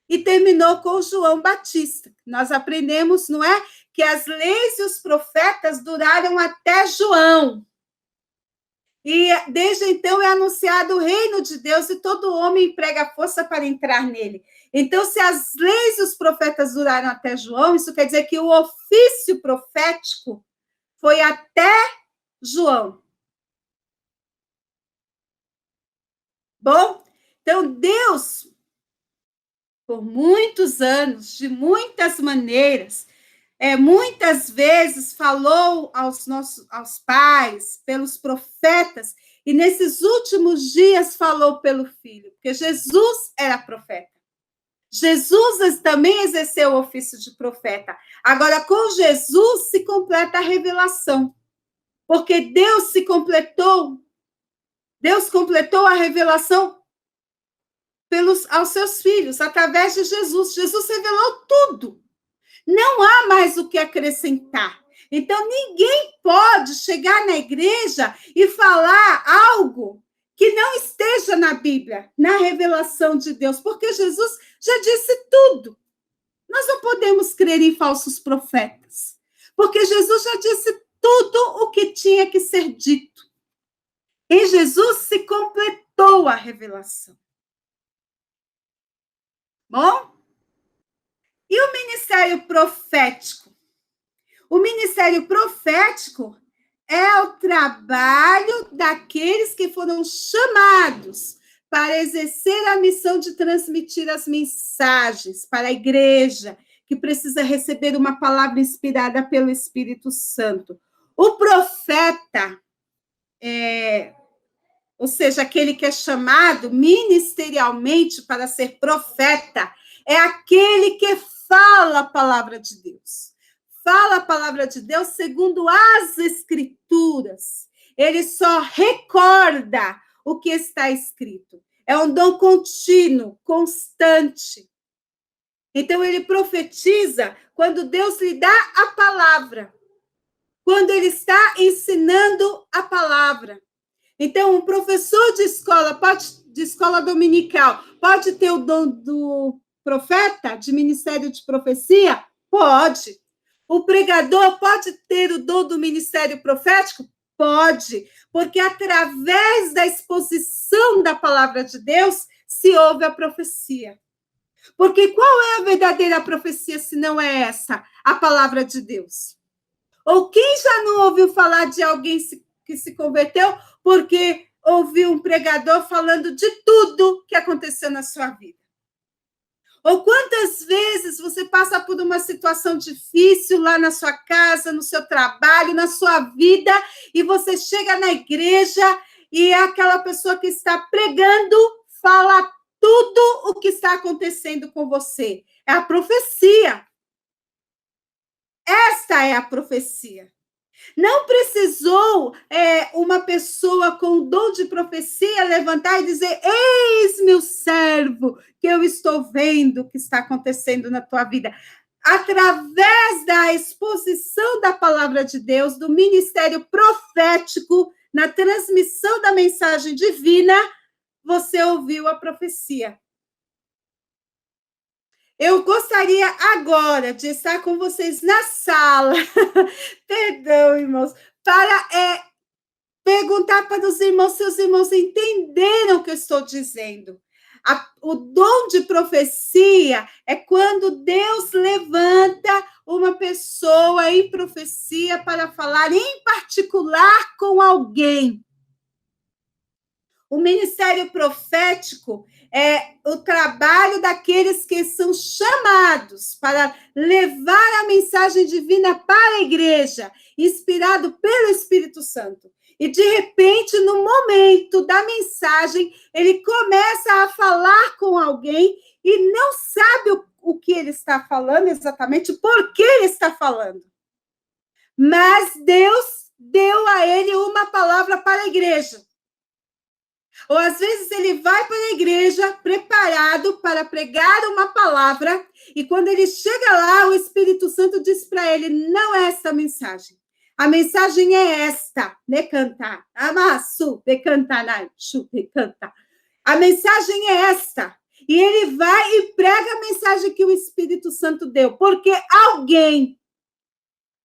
e terminou com João Batista. Nós aprendemos, não é? Que as leis e os profetas duraram até João. E desde então é anunciado o reino de Deus e todo homem emprega força para entrar nele. Então, se as leis e os profetas duraram até João, isso quer dizer que o ofício profético foi até João. Bom, então Deus, por muitos anos, de muitas maneiras, muitas vezes falou aos pais, pelos profetas, e nesses últimos dias falou pelo Filho, porque Jesus era profeta. Jesus também exerceu o ofício de profeta. Agora, com Jesus se completa a revelação, porque Deus completou a revelação aos seus filhos, através de Jesus. Jesus revelou tudo. Não há mais o que acrescentar. Então, ninguém pode chegar na igreja e falar algo que não esteja na Bíblia, na revelação de Deus, porque Jesus já disse tudo. Nós não podemos crer em falsos profetas, porque Jesus já disse tudo o que tinha que ser dito. Em Jesus se completou a revelação. Bom? E o ministério profético? O ministério profético é o trabalho daqueles que foram chamados para exercer a missão de transmitir as mensagens para a igreja, que precisa receber uma palavra inspirada pelo Espírito Santo. O profeta, ou seja, aquele que é chamado ministerialmente para ser profeta, é aquele que fala a palavra de Deus. Fala a palavra de Deus segundo as Escrituras. Ele só recorda o que está escrito. É um dom contínuo, constante. Então, ele profetiza quando Deus lhe dá a palavra. Quando ele está ensinando a palavra. Então, um professor de escola dominical, pode ter o dom do profeta, de ministério de profecia? Pode. O pregador pode ter o dom do ministério profético? Pode, porque através da exposição da palavra de Deus se ouve a profecia. Porque qual é a verdadeira profecia se não é essa, a palavra de Deus? Ou quem já não ouviu falar de alguém que se converteu porque ouviu um pregador falando de tudo que aconteceu na sua vida? Ou quantas vezes você passa por uma situação difícil lá na sua casa, no seu trabalho, na sua vida, e você chega na igreja e aquela pessoa que está pregando fala tudo o que está acontecendo com você. É a profecia. Esta é a profecia. Não precisou uma pessoa com o dom de profecia levantar e dizer: eis-me o servo que eu estou vendo o que está acontecendo na tua vida. Através da exposição da palavra de Deus, do ministério profético, na transmissão da mensagem divina, você ouviu a profecia. Eu gostaria agora de estar com vocês na sala, perdão, irmãos, para perguntar para os irmãos se os irmãos entenderam o que eu estou dizendo. O dom de profecia é quando Deus levanta uma pessoa em profecia para falar em particular com alguém. O ministério profético é o trabalho daqueles que são chamados para levar a mensagem divina para a igreja, inspirado pelo Espírito Santo. E, de repente, no momento da mensagem, ele começa a falar com alguém e não sabe o que ele está falando exatamente, por que ele está falando. Mas Deus deu a ele uma palavra para a igreja. Ou, às vezes, ele vai para a igreja preparado para pregar uma palavra, e quando ele chega lá, o Espírito Santo diz para ele: não é essa a mensagem. A mensagem é esta, ne cantar. Amassu, de cantar, chu, de cantar. A mensagem é esta. E ele vai e prega a mensagem que o Espírito Santo deu, porque alguém,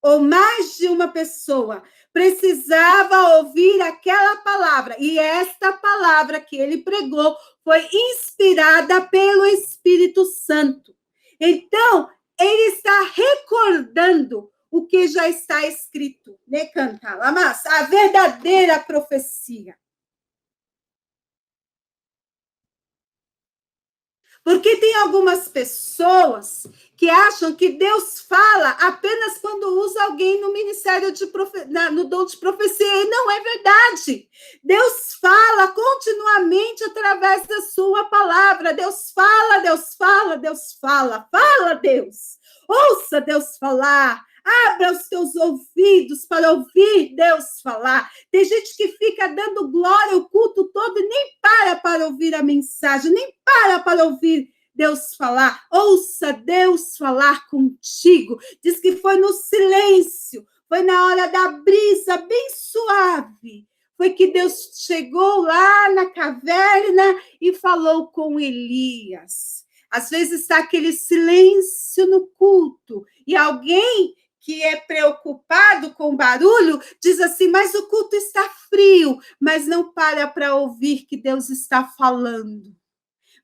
ou mais de uma pessoa, precisava ouvir aquela palavra. E esta palavra que ele pregou foi inspirada pelo Espírito Santo. Então, ele está recordando o que já está escrito, né, cantar, mas a verdadeira profecia. Porque tem algumas pessoas que acham que Deus fala apenas quando usa alguém no ministério no dom de profecia, e não é verdade. Deus fala continuamente através da sua palavra. Deus fala, Deus fala, Deus fala. Fala, Deus. Ouça Deus falar. Abra os teus ouvidos para ouvir Deus falar. Tem gente que fica dando glória o culto todo e nem para ouvir a mensagem, nem para ouvir Deus falar. Ouça Deus falar contigo. Diz que foi no silêncio, foi na hora da brisa bem suave. Foi que Deus chegou lá na caverna e falou com Elias. Às vezes está aquele silêncio no culto e alguém que é preocupado com barulho, diz assim: mas o culto está frio, mas não para ouvir que Deus está falando.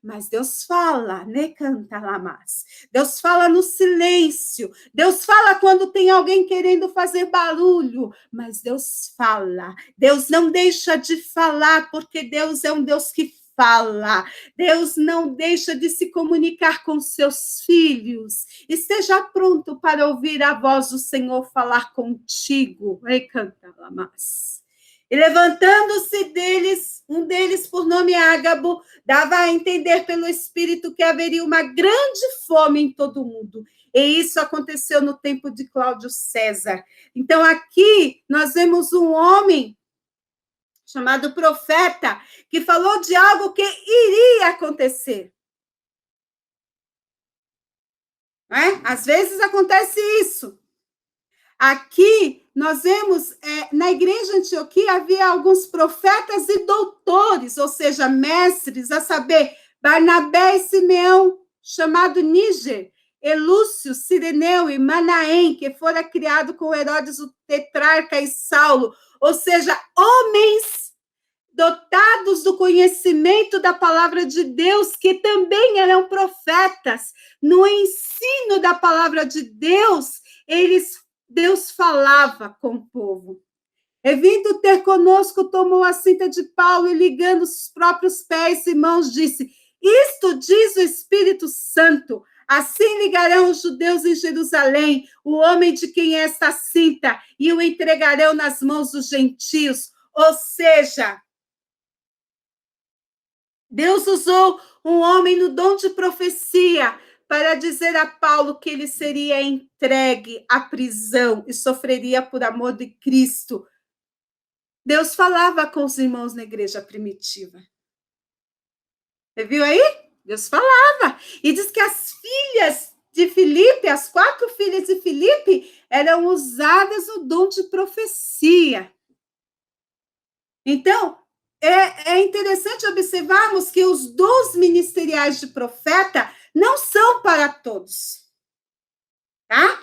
Mas Deus fala, né, canta lá mais. Deus fala no silêncio. Deus fala quando tem alguém querendo fazer barulho. Mas Deus fala. Deus não deixa de falar, porque Deus é um Deus que fala. Deus não deixa de se comunicar com seus filhos. Esteja pronto para ouvir a voz do Senhor falar contigo. Ei, canta lá mais. E levantando-se deles, um deles, por nome Ágabo, dava a entender pelo Espírito que haveria uma grande fome em todo o mundo. E isso aconteceu no tempo de Cláudio César. Então, aqui nós vemos um homem chamado profeta, que falou de algo que iria acontecer. Às vezes acontece isso. Aqui, nós vemos, na igreja de Antioquia, havia alguns profetas e doutores, ou seja, mestres, a saber, Barnabé e Simeão, chamado Níger, Elúcio, Cireneu e Manaém, que fora criado com Herodes o tetrarca e Saulo, ou seja, homens dotados do conhecimento da palavra de Deus, que também eram profetas. No ensino da palavra de Deus, Deus falava com o povo. E vindo ter conosco, tomou a cinta de Paulo e, ligando os próprios pés e mãos, disse: Isto diz o Espírito Santo. Assim ligarão os judeus em Jerusalém o homem de quem é esta cinta e o entregarão nas mãos dos gentios. Ou seja, Deus usou um homem no dom de profecia para dizer a Paulo que ele seria entregue à prisão e sofreria por amor de Cristo. Deus falava com os irmãos na igreja primitiva. Você viu aí? Deus falava. E diz que as filhas de Filipe, as 4 filhas de Filipe, eram usadas no dom de profecia. Então, é interessante observarmos que os dons ministeriais de profeta não são para todos. Tá?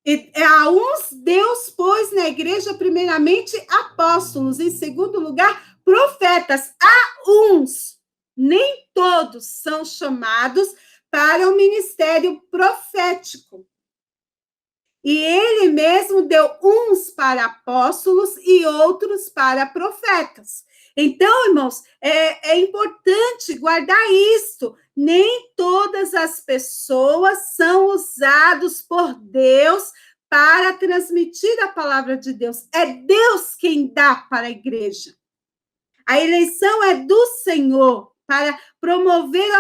E a uns Deus pôs na igreja, primeiramente, apóstolos, em segundo lugar, profetas. A uns, nem todos são chamados para o ministério profético. E ele mesmo deu uns para apóstolos e outros para profetas. Então, irmãos, é importante guardar isto. Nem todas as pessoas são usadas por Deus para transmitir a palavra de Deus. É Deus quem dá para a igreja. A eleição é do Senhor para promover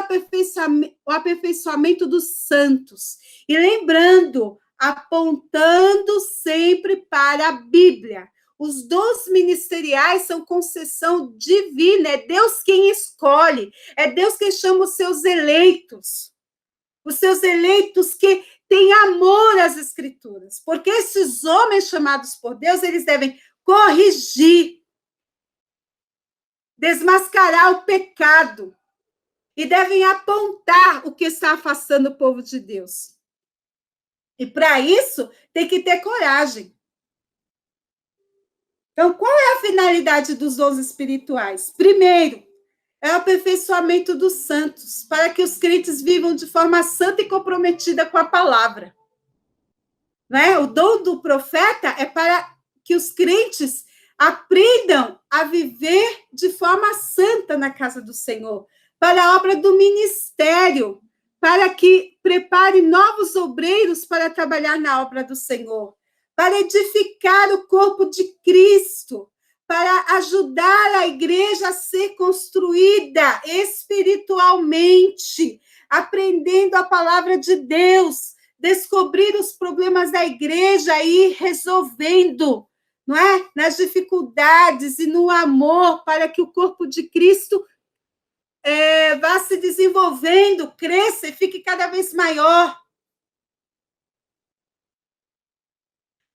o aperfeiçoamento dos santos. E lembrando, apontando sempre para a Bíblia. Os dons ministeriais são concessão divina, é Deus quem escolhe, é Deus quem chama os seus eleitos que têm amor às Escrituras, porque esses homens chamados por Deus, eles devem corrigir, desmascarar o pecado e devem apontar o que está afastando o povo de Deus. E para isso, tem que ter coragem. Então, qual é a finalidade dos dons espirituais? Primeiro, é o aperfeiçoamento dos santos, para que os crentes vivam de forma santa e comprometida com a palavra. Não é? O dom do profeta é para que os crentes aprendam a viver de forma santa na casa do Senhor, para a obra do ministério, para que prepare novos obreiros para trabalhar na obra do Senhor, para edificar o corpo de Cristo, para ajudar a igreja a ser construída espiritualmente, aprendendo a palavra de Deus, descobrir os problemas da igreja e ir resolvendo, não é? Nas dificuldades e no amor, para que o corpo de Cristo vá se desenvolvendo, cresça e fique cada vez maior.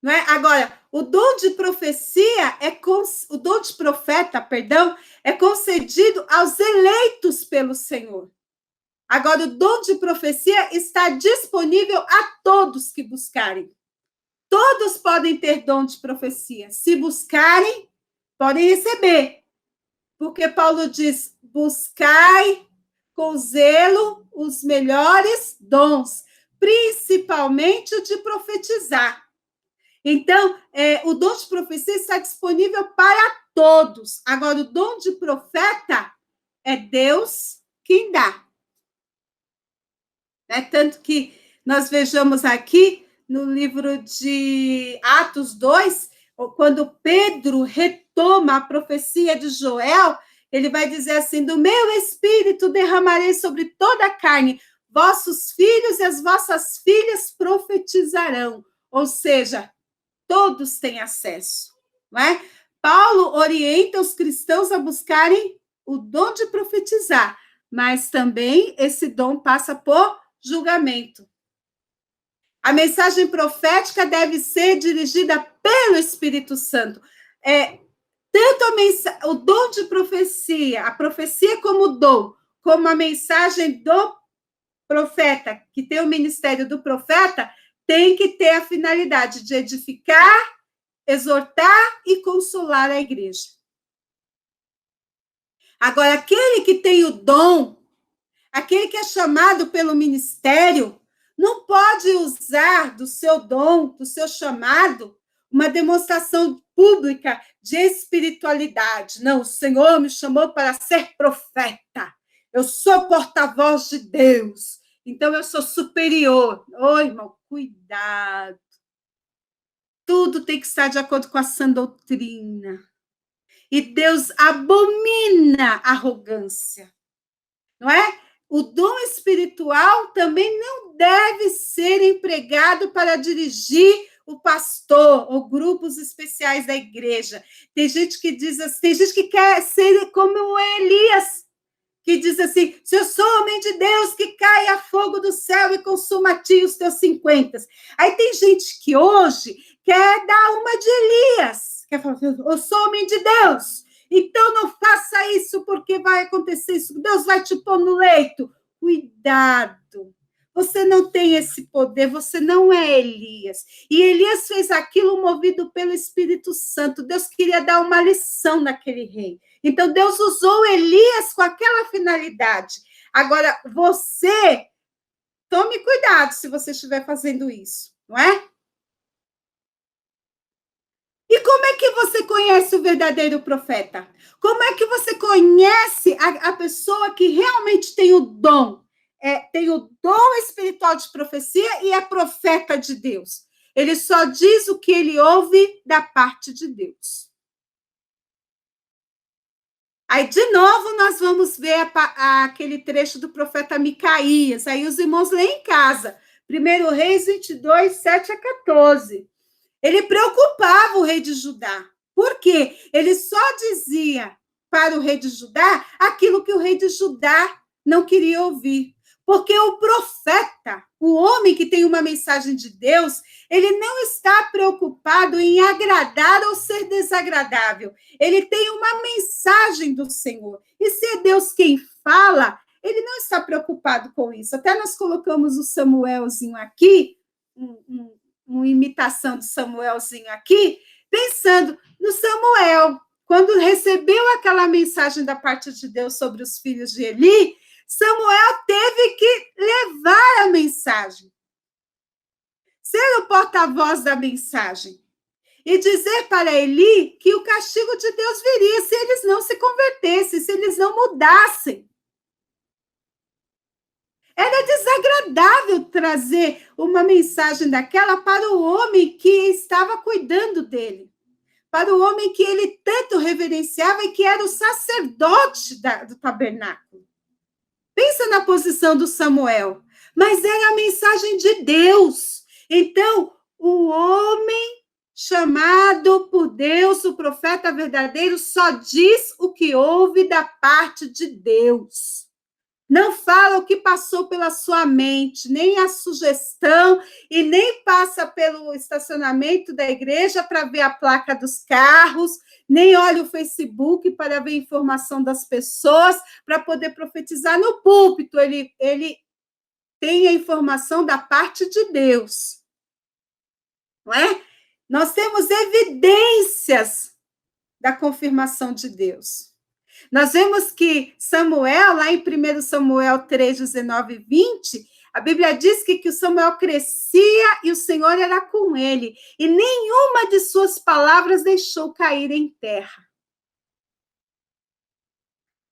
Não é? Agora, o dom de profecia o dom de profeta, perdão, é concedido aos eleitos pelo Senhor. Agora, o dom de profecia está disponível a todos que buscarem. Todos podem ter dom de profecia. Se buscarem, podem receber. Porque Paulo diz: buscai com zelo os melhores dons, principalmente o de profetizar. Então, o dom de profecia está disponível para todos. Agora, o dom de profeta é Deus quem dá. Tanto que nós vejamos aqui no livro de Atos 2, quando Pedro retoma a profecia de Joel, ele vai dizer assim: do meu espírito derramarei sobre toda a carne, vossos filhos e as vossas filhas profetizarão. Ou seja, todos têm acesso, não é? Paulo orienta os cristãos a buscarem o dom de profetizar, mas também esse dom passa por julgamento. A mensagem profética deve ser dirigida pelo Espírito Santo. Tanto o dom de profecia, a profecia como dom, como a mensagem do profeta, que tem o ministério do profeta, tem que ter a finalidade de edificar, exortar e consolar a igreja. Agora, aquele que tem o dom, aquele que é chamado pelo ministério, não pode usar do seu dom, do seu chamado, uma demonstração pública de espiritualidade. Não, o Senhor me chamou para ser profeta. Eu sou porta-voz de Deus. Então, eu sou superior. Ô, irmão, cuidado. Tudo tem que estar de acordo com a sã doutrina. E Deus abomina a arrogância. Não é? O dom espiritual também não deve ser empregado para dirigir o pastor ou grupos especiais da igreja. Tem gente que diz assim, tem gente que quer ser como o Elias, que diz assim: se eu sou homem de Deus, que caia fogo do céu e consuma a ti os teus 50. Aí tem gente que hoje quer dar uma de Elias, quer falar: eu sou homem de Deus, então não faça isso, porque vai acontecer isso, Deus vai te pôr no leito. Cuidado, você não tem esse poder, você não é Elias. E Elias fez aquilo movido pelo Espírito Santo. Deus queria dar uma lição naquele rei. Então, Deus usou Elias com aquela finalidade. Agora, você, tome cuidado se você estiver fazendo isso, não é? E como é que você conhece o verdadeiro profeta? Como é que você conhece a pessoa que realmente tem o dom? Tem o dom espiritual de profecia e é profeta de Deus. Ele só diz o que ele ouve da parte de Deus. Aí, de novo, nós vamos ver aquele trecho do profeta Micaías. Aí os irmãos leem em casa. 1 Reis 22, 7 a 14. Ele preocupava o rei de Judá. Por quê? Ele só dizia para o rei de Judá aquilo que o rei de Judá não queria ouvir. Porque o profeta, o homem que tem uma mensagem de Deus, ele não está preocupado em agradar ou ser desagradável. Ele tem uma mensagem do Senhor. E se é Deus quem fala, ele não está preocupado com isso. Até nós colocamos o Samuelzinho aqui, uma imitação de Samuelzinho aqui, pensando no Samuel. Quando recebeu aquela mensagem da parte de Deus sobre os filhos de Eli, Samuel teve que levar a mensagem, ser o porta-voz da mensagem e dizer para Eli que o castigo de Deus viria se eles não se convertessem, se eles não mudassem. Era desagradável trazer uma mensagem daquela para o homem que estava cuidando dele, para o homem que ele tanto reverenciava e que era o sacerdote do tabernáculo. Pensa na posição do Samuel, mas era a mensagem de Deus. Então, o homem chamado por Deus, o profeta verdadeiro, só diz o que ouve da parte de Deus. Não fala o que passou pela sua mente, nem a sugestão, e nem passa pelo estacionamento da igreja para ver a placa dos carros, nem olha o Facebook para ver a informação das pessoas, para poder profetizar no púlpito. Ele tem a informação da parte de Deus. Não é? Nós temos evidências da confirmação de Deus. Nós vemos que Samuel, lá em 1 Samuel 3, 19 e 20, a Bíblia diz que o Samuel crescia e o Senhor era com ele, e nenhuma de suas palavras deixou cair em terra.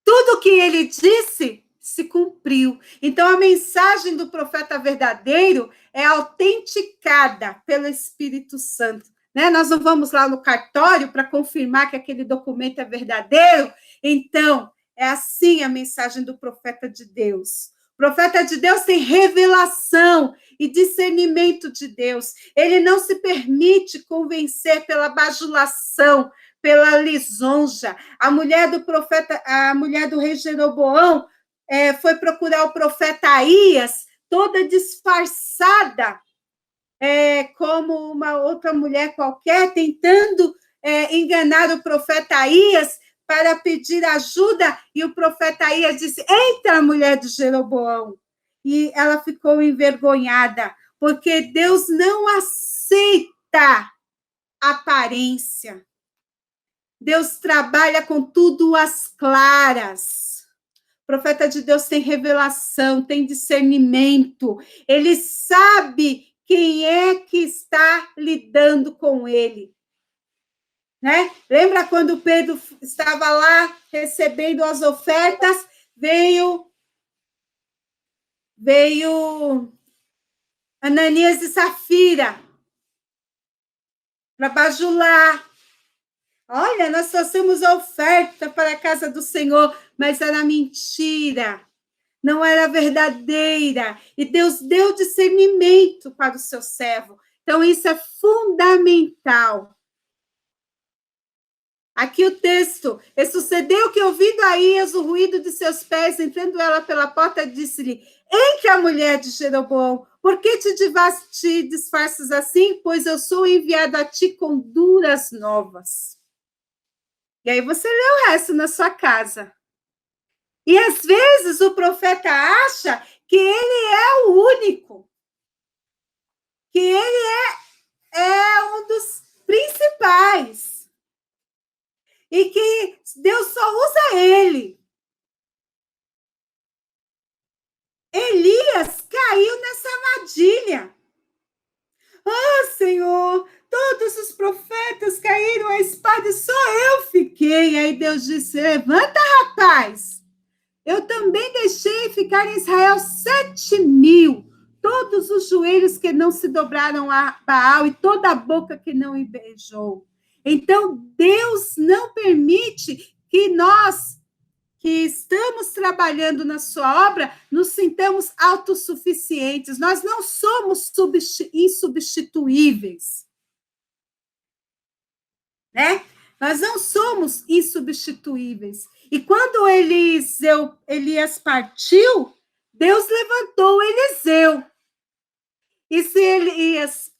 Tudo o que ele disse se cumpriu. Então, a mensagem do profeta verdadeiro é autenticada pelo Espírito Santo. Né? Nós não vamos lá no cartório para confirmar que aquele documento é verdadeiro. Então, é assim a mensagem do profeta de Deus. O profeta de Deus tem revelação e discernimento de Deus. Ele não se permite convencer pela bajulação, pela lisonja. A mulher do rei Jeroboão foi procurar o profeta Aías, toda disfarçada, como uma outra mulher qualquer, tentando enganar o profeta Aías para pedir ajuda, e o profeta Aías disse: entra, a mulher de Jeroboão. E ela ficou envergonhada, porque Deus não aceita aparência. Deus trabalha com tudo às claras. O profeta de Deus tem revelação, tem discernimento. Ele sabe quem é que está lidando com ele. Né? Lembra quando Pedro estava lá recebendo as ofertas, veio Ananias e Safira para bajular. Olha, nós trouxemos a oferta para a casa do Senhor, mas era mentira, não era verdadeira. E Deus deu discernimento para o seu servo. Então, isso é fundamental. Aqui o texto: e sucedeu que, ouvindo Aías o ruído de seus pés, entrando ela pela porta, disse-lhe: entre, a mulher de Jeroboão, por que te disfarças assim? Pois eu sou enviado a ti com duras novas. E aí você lê o resto na sua casa. E às vezes o profeta acha que ele é o único, que ele é um dos principais. E que Deus só usa ele. Elias caiu nessa armadilha. Ah, Senhor, todos os profetas caíram à espada e só eu fiquei. Aí Deus disse: levanta, rapaz. Eu também deixei ficar em Israel 7.000. Todos os joelhos que não se dobraram a Baal e toda a boca que não beijou. Então, Deus não permite que nós, que estamos trabalhando na sua obra, nos sintamos autossuficientes. Nós não somos insubstituíveis. Né? Nós não somos insubstituíveis. E quando Elias partiu, Deus levantou Eliseu. E se Elias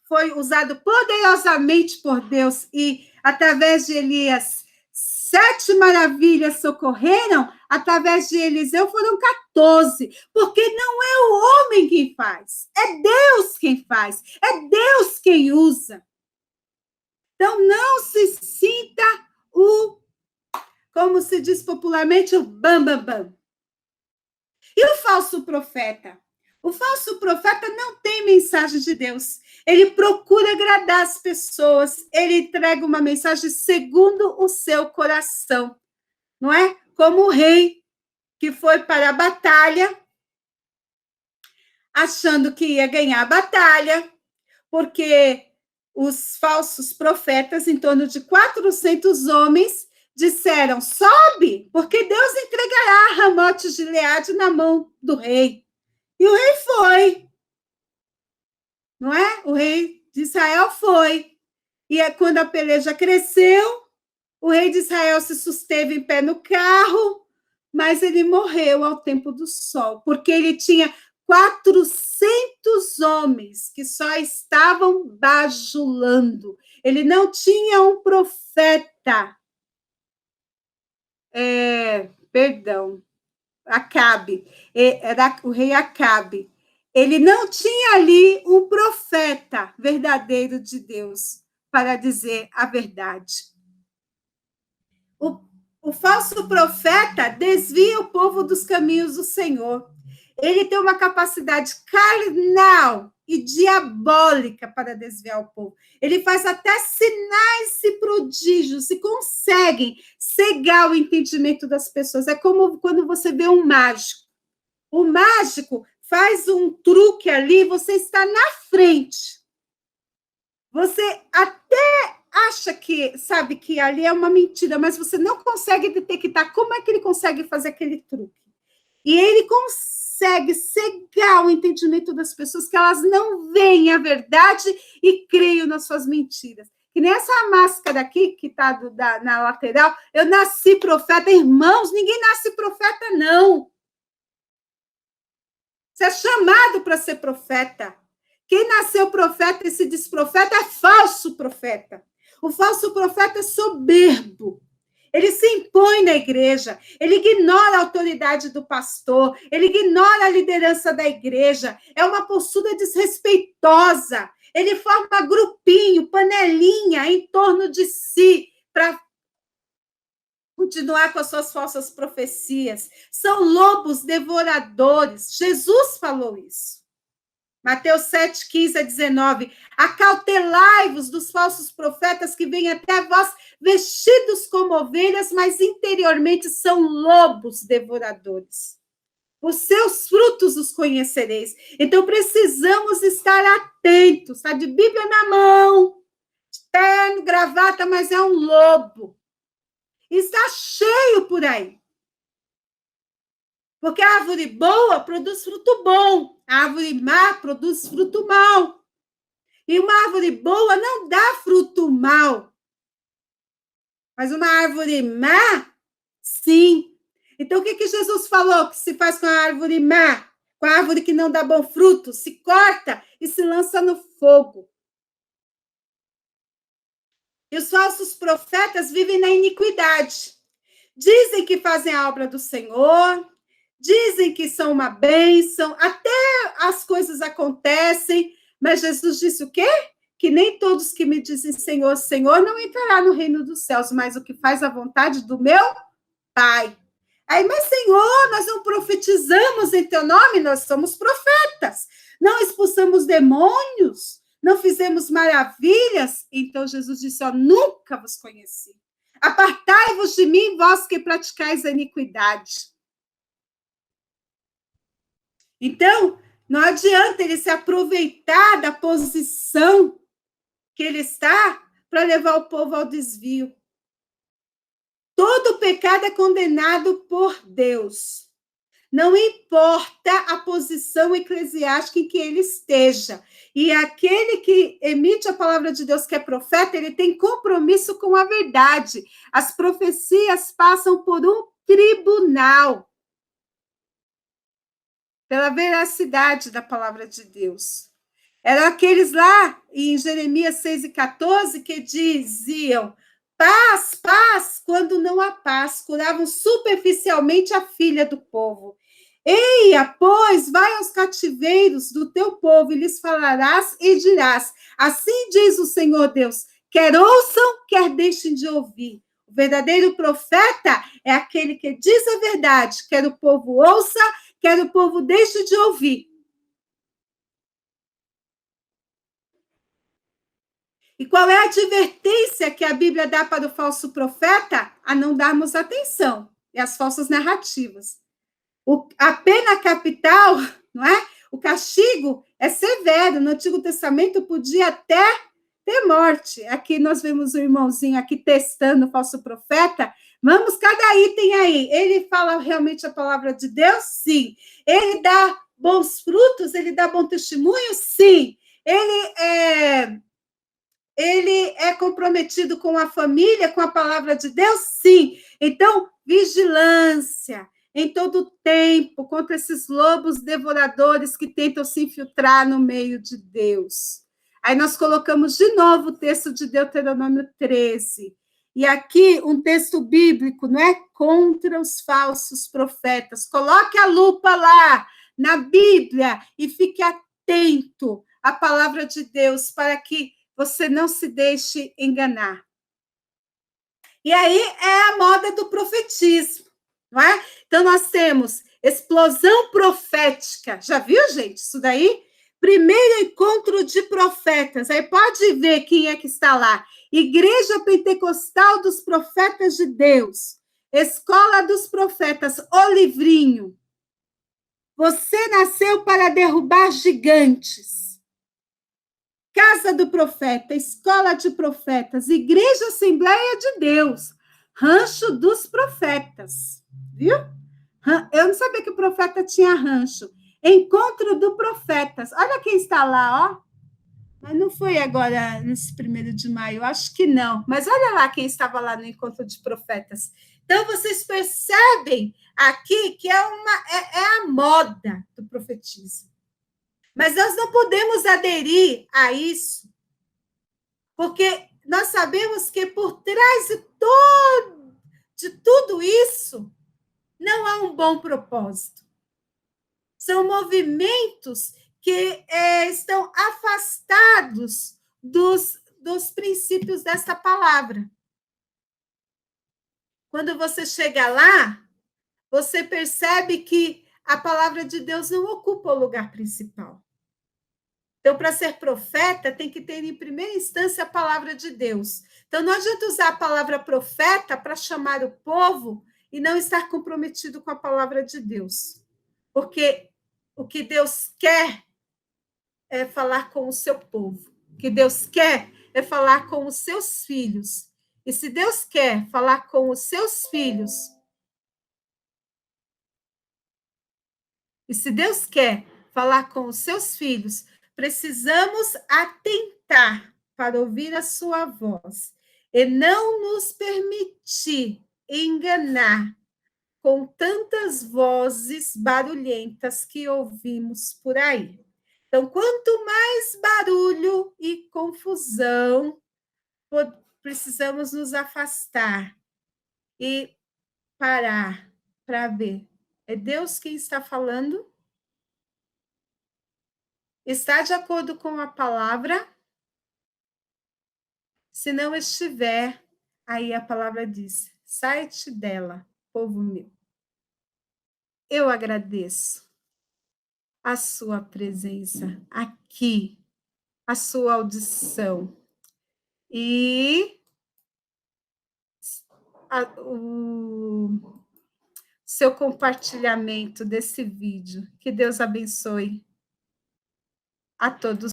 foi usado poderosamente por Deus e, através de Elias, 7 maravilhas socorreram, através de Eliseu foram 14, porque não é o homem quem faz, é Deus quem faz, é Deus quem usa. Então, não se sinta como se diz popularmente, o bam, bam, bam. E o falso profeta? O falso profeta não tem mensagem de Deus. Ele procura agradar as pessoas. Ele entrega uma mensagem segundo o seu coração. Não é? Como o rei que foi para a batalha, achando que ia ganhar a batalha, porque os falsos profetas, em torno de 400 homens, disseram: sobe, porque Deus entregará Ramote de Gileade na mão do rei. E o rei foi. Não é? O rei de Israel foi. E quando a peleja cresceu, o rei de Israel se susteve em pé no carro, mas ele morreu ao tempo do sol, porque ele tinha 400 homens que só estavam bajulando. Ele não tinha um profeta. Acabe. Era o rei Acabe. Ele não tinha ali um profeta verdadeiro de Deus para dizer a verdade. O falso profeta desvia o povo dos caminhos do Senhor. Ele tem uma capacidade carnal e diabólica para desviar o povo. Ele faz até sinais e prodígios e conseguem cegar o entendimento das pessoas. É como quando você vê um mágico. O mágico faz um truque ali, você está na frente. Você até acha que, sabe, que ali é uma mentira, mas você não consegue detectar como é que ele consegue fazer aquele truque. E ele consegue cegar o entendimento das pessoas, que elas não veem a verdade e creiam nas suas mentiras. Que nessa máscara aqui, que está na lateral, eu nasci profeta. Irmãos, ninguém nasce profeta, não. Você é chamado para ser profeta. Quem nasceu profeta e se diz profeta é falso profeta. O falso profeta é soberbo. Ele se impõe na igreja, ele ignora a autoridade do pastor, ele ignora a liderança da igreja, é uma postura desrespeitosa. Ele forma grupinho, panelinha em torno de si para continuar com as suas falsas profecias. São lobos devoradores. Jesus falou isso. Mateus 7, 15 a 19. Acautelai-vos dos falsos profetas que vêm até vós vestidos como ovelhas, mas interiormente são lobos devoradores. Os seus frutos os conhecereis. Então, precisamos estar atentos, tá? De Bíblia na mão, terno, gravata, mas é um lobo. Está cheio por aí. Porque a árvore boa produz fruto bom, a árvore má produz fruto mau. E uma árvore boa não dá fruto mau. Mas uma árvore má, sim. Então, o que Jesus falou que se faz com a árvore má? Com a árvore que não dá bom fruto? Se corta e se lança no fogo. E os falsos profetas vivem na iniquidade. Dizem que fazem a obra do Senhor, dizem que são uma bênção, até as coisas acontecem, mas Jesus disse o quê? Que nem todos que me dizem Senhor, Senhor, não entrará no reino dos céus, mas o que faz a vontade do meu Pai. Aí, mas Senhor, nós não profetizamos em teu nome, nós somos profetas. Não expulsamos demônios, não fizemos maravilhas. Então Jesus disse, ó, nunca vos conheci. Apartai-vos de mim, vós que praticais a iniquidade. Então, não adianta ele se aproveitar da posição que ele está para levar o povo ao desvio. Todo pecado é condenado por Deus. Não importa a posição eclesiástica em que ele esteja. E aquele que emite a palavra de Deus, que é profeta, ele tem compromisso com a verdade. As profecias passam por um tribunal pela veracidade da palavra de Deus. Eram aqueles lá, em Jeremias 6 e 14, que diziam paz, paz, quando não há paz. Curavam superficialmente a filha do povo. Eia, pois, vai aos cativeiros do teu povo e lhes falarás e dirás, assim diz o Senhor Deus, quer ouçam, quer deixem de ouvir. O verdadeiro profeta é aquele que diz a verdade, quer o povo ouça, quer o povo deixe de ouvir. E qual é a advertência que a Bíblia dá para o falso profeta? A não darmos atenção. E as falsas narrativas. A pena capital, não é? O castigo é severo. No Antigo Testamento podia até ter morte. Aqui nós vemos o irmãozinho aqui testando o falso profeta. Vamos, cada item aí. Ele fala realmente a palavra de Deus? Sim. Ele dá bons frutos? Ele dá bom testemunho? Sim. Ele é comprometido com a família, com a palavra de Deus? Sim. Então, vigilância em todo tempo contra esses lobos devoradores que tentam se infiltrar no meio de Deus. Aí nós colocamos de novo o texto de Deuteronômio 13. E aqui um texto bíblico, não é? Contra os falsos profetas. Coloque a lupa lá na Bíblia e fique atento à palavra de Deus para que você não se deixe enganar. E aí é a moda do profetismo, não é? Então, nós temos explosão profética. Já viu, gente, isso daí? Primeiro encontro de profetas. Aí pode ver quem é que está lá. Igreja Pentecostal dos Profetas de Deus. Escola dos Profetas, o livrinho. Você nasceu para derrubar gigantes. Casa do Profeta, Escola de Profetas, Igreja Assembleia de Deus, Rancho dos Profetas, viu? Eu não sabia que o profeta tinha rancho. Encontro do Profetas, olha quem está lá, ó. Mas não foi agora, nesse 1º de maio, acho que não. Mas olha lá quem estava lá no Encontro de Profetas. Então, vocês percebem aqui que é a moda do profetismo. Mas nós não podemos aderir a isso, porque nós sabemos que por trás de tudo isso não há um bom propósito. São movimentos que estão afastados dos princípios desta palavra. Quando você chega lá, você percebe que a palavra de Deus não ocupa o lugar principal. Então, para ser profeta, tem que ter, em primeira instância, a palavra de Deus. Então, não adianta usar a palavra profeta para chamar o povo e não estar comprometido com a palavra de Deus. Porque o que Deus quer é falar com o seu povo. O que Deus quer é falar com os seus filhos. E se Deus quer falar com os seus filhos, e se Deus quer falar com os seus filhos, precisamos atentar para ouvir a sua voz e não nos permitir enganar com tantas vozes barulhentas que ouvimos por aí. Então, quanto mais barulho e confusão, precisamos nos afastar e parar para ver. É Deus quem está falando? Está de acordo com a palavra? Se não estiver, aí a palavra diz: sai-te dela, povo meu. Eu agradeço a sua presença aqui, a sua audição e o seu compartilhamento desse vídeo. Que Deus abençoe a todos.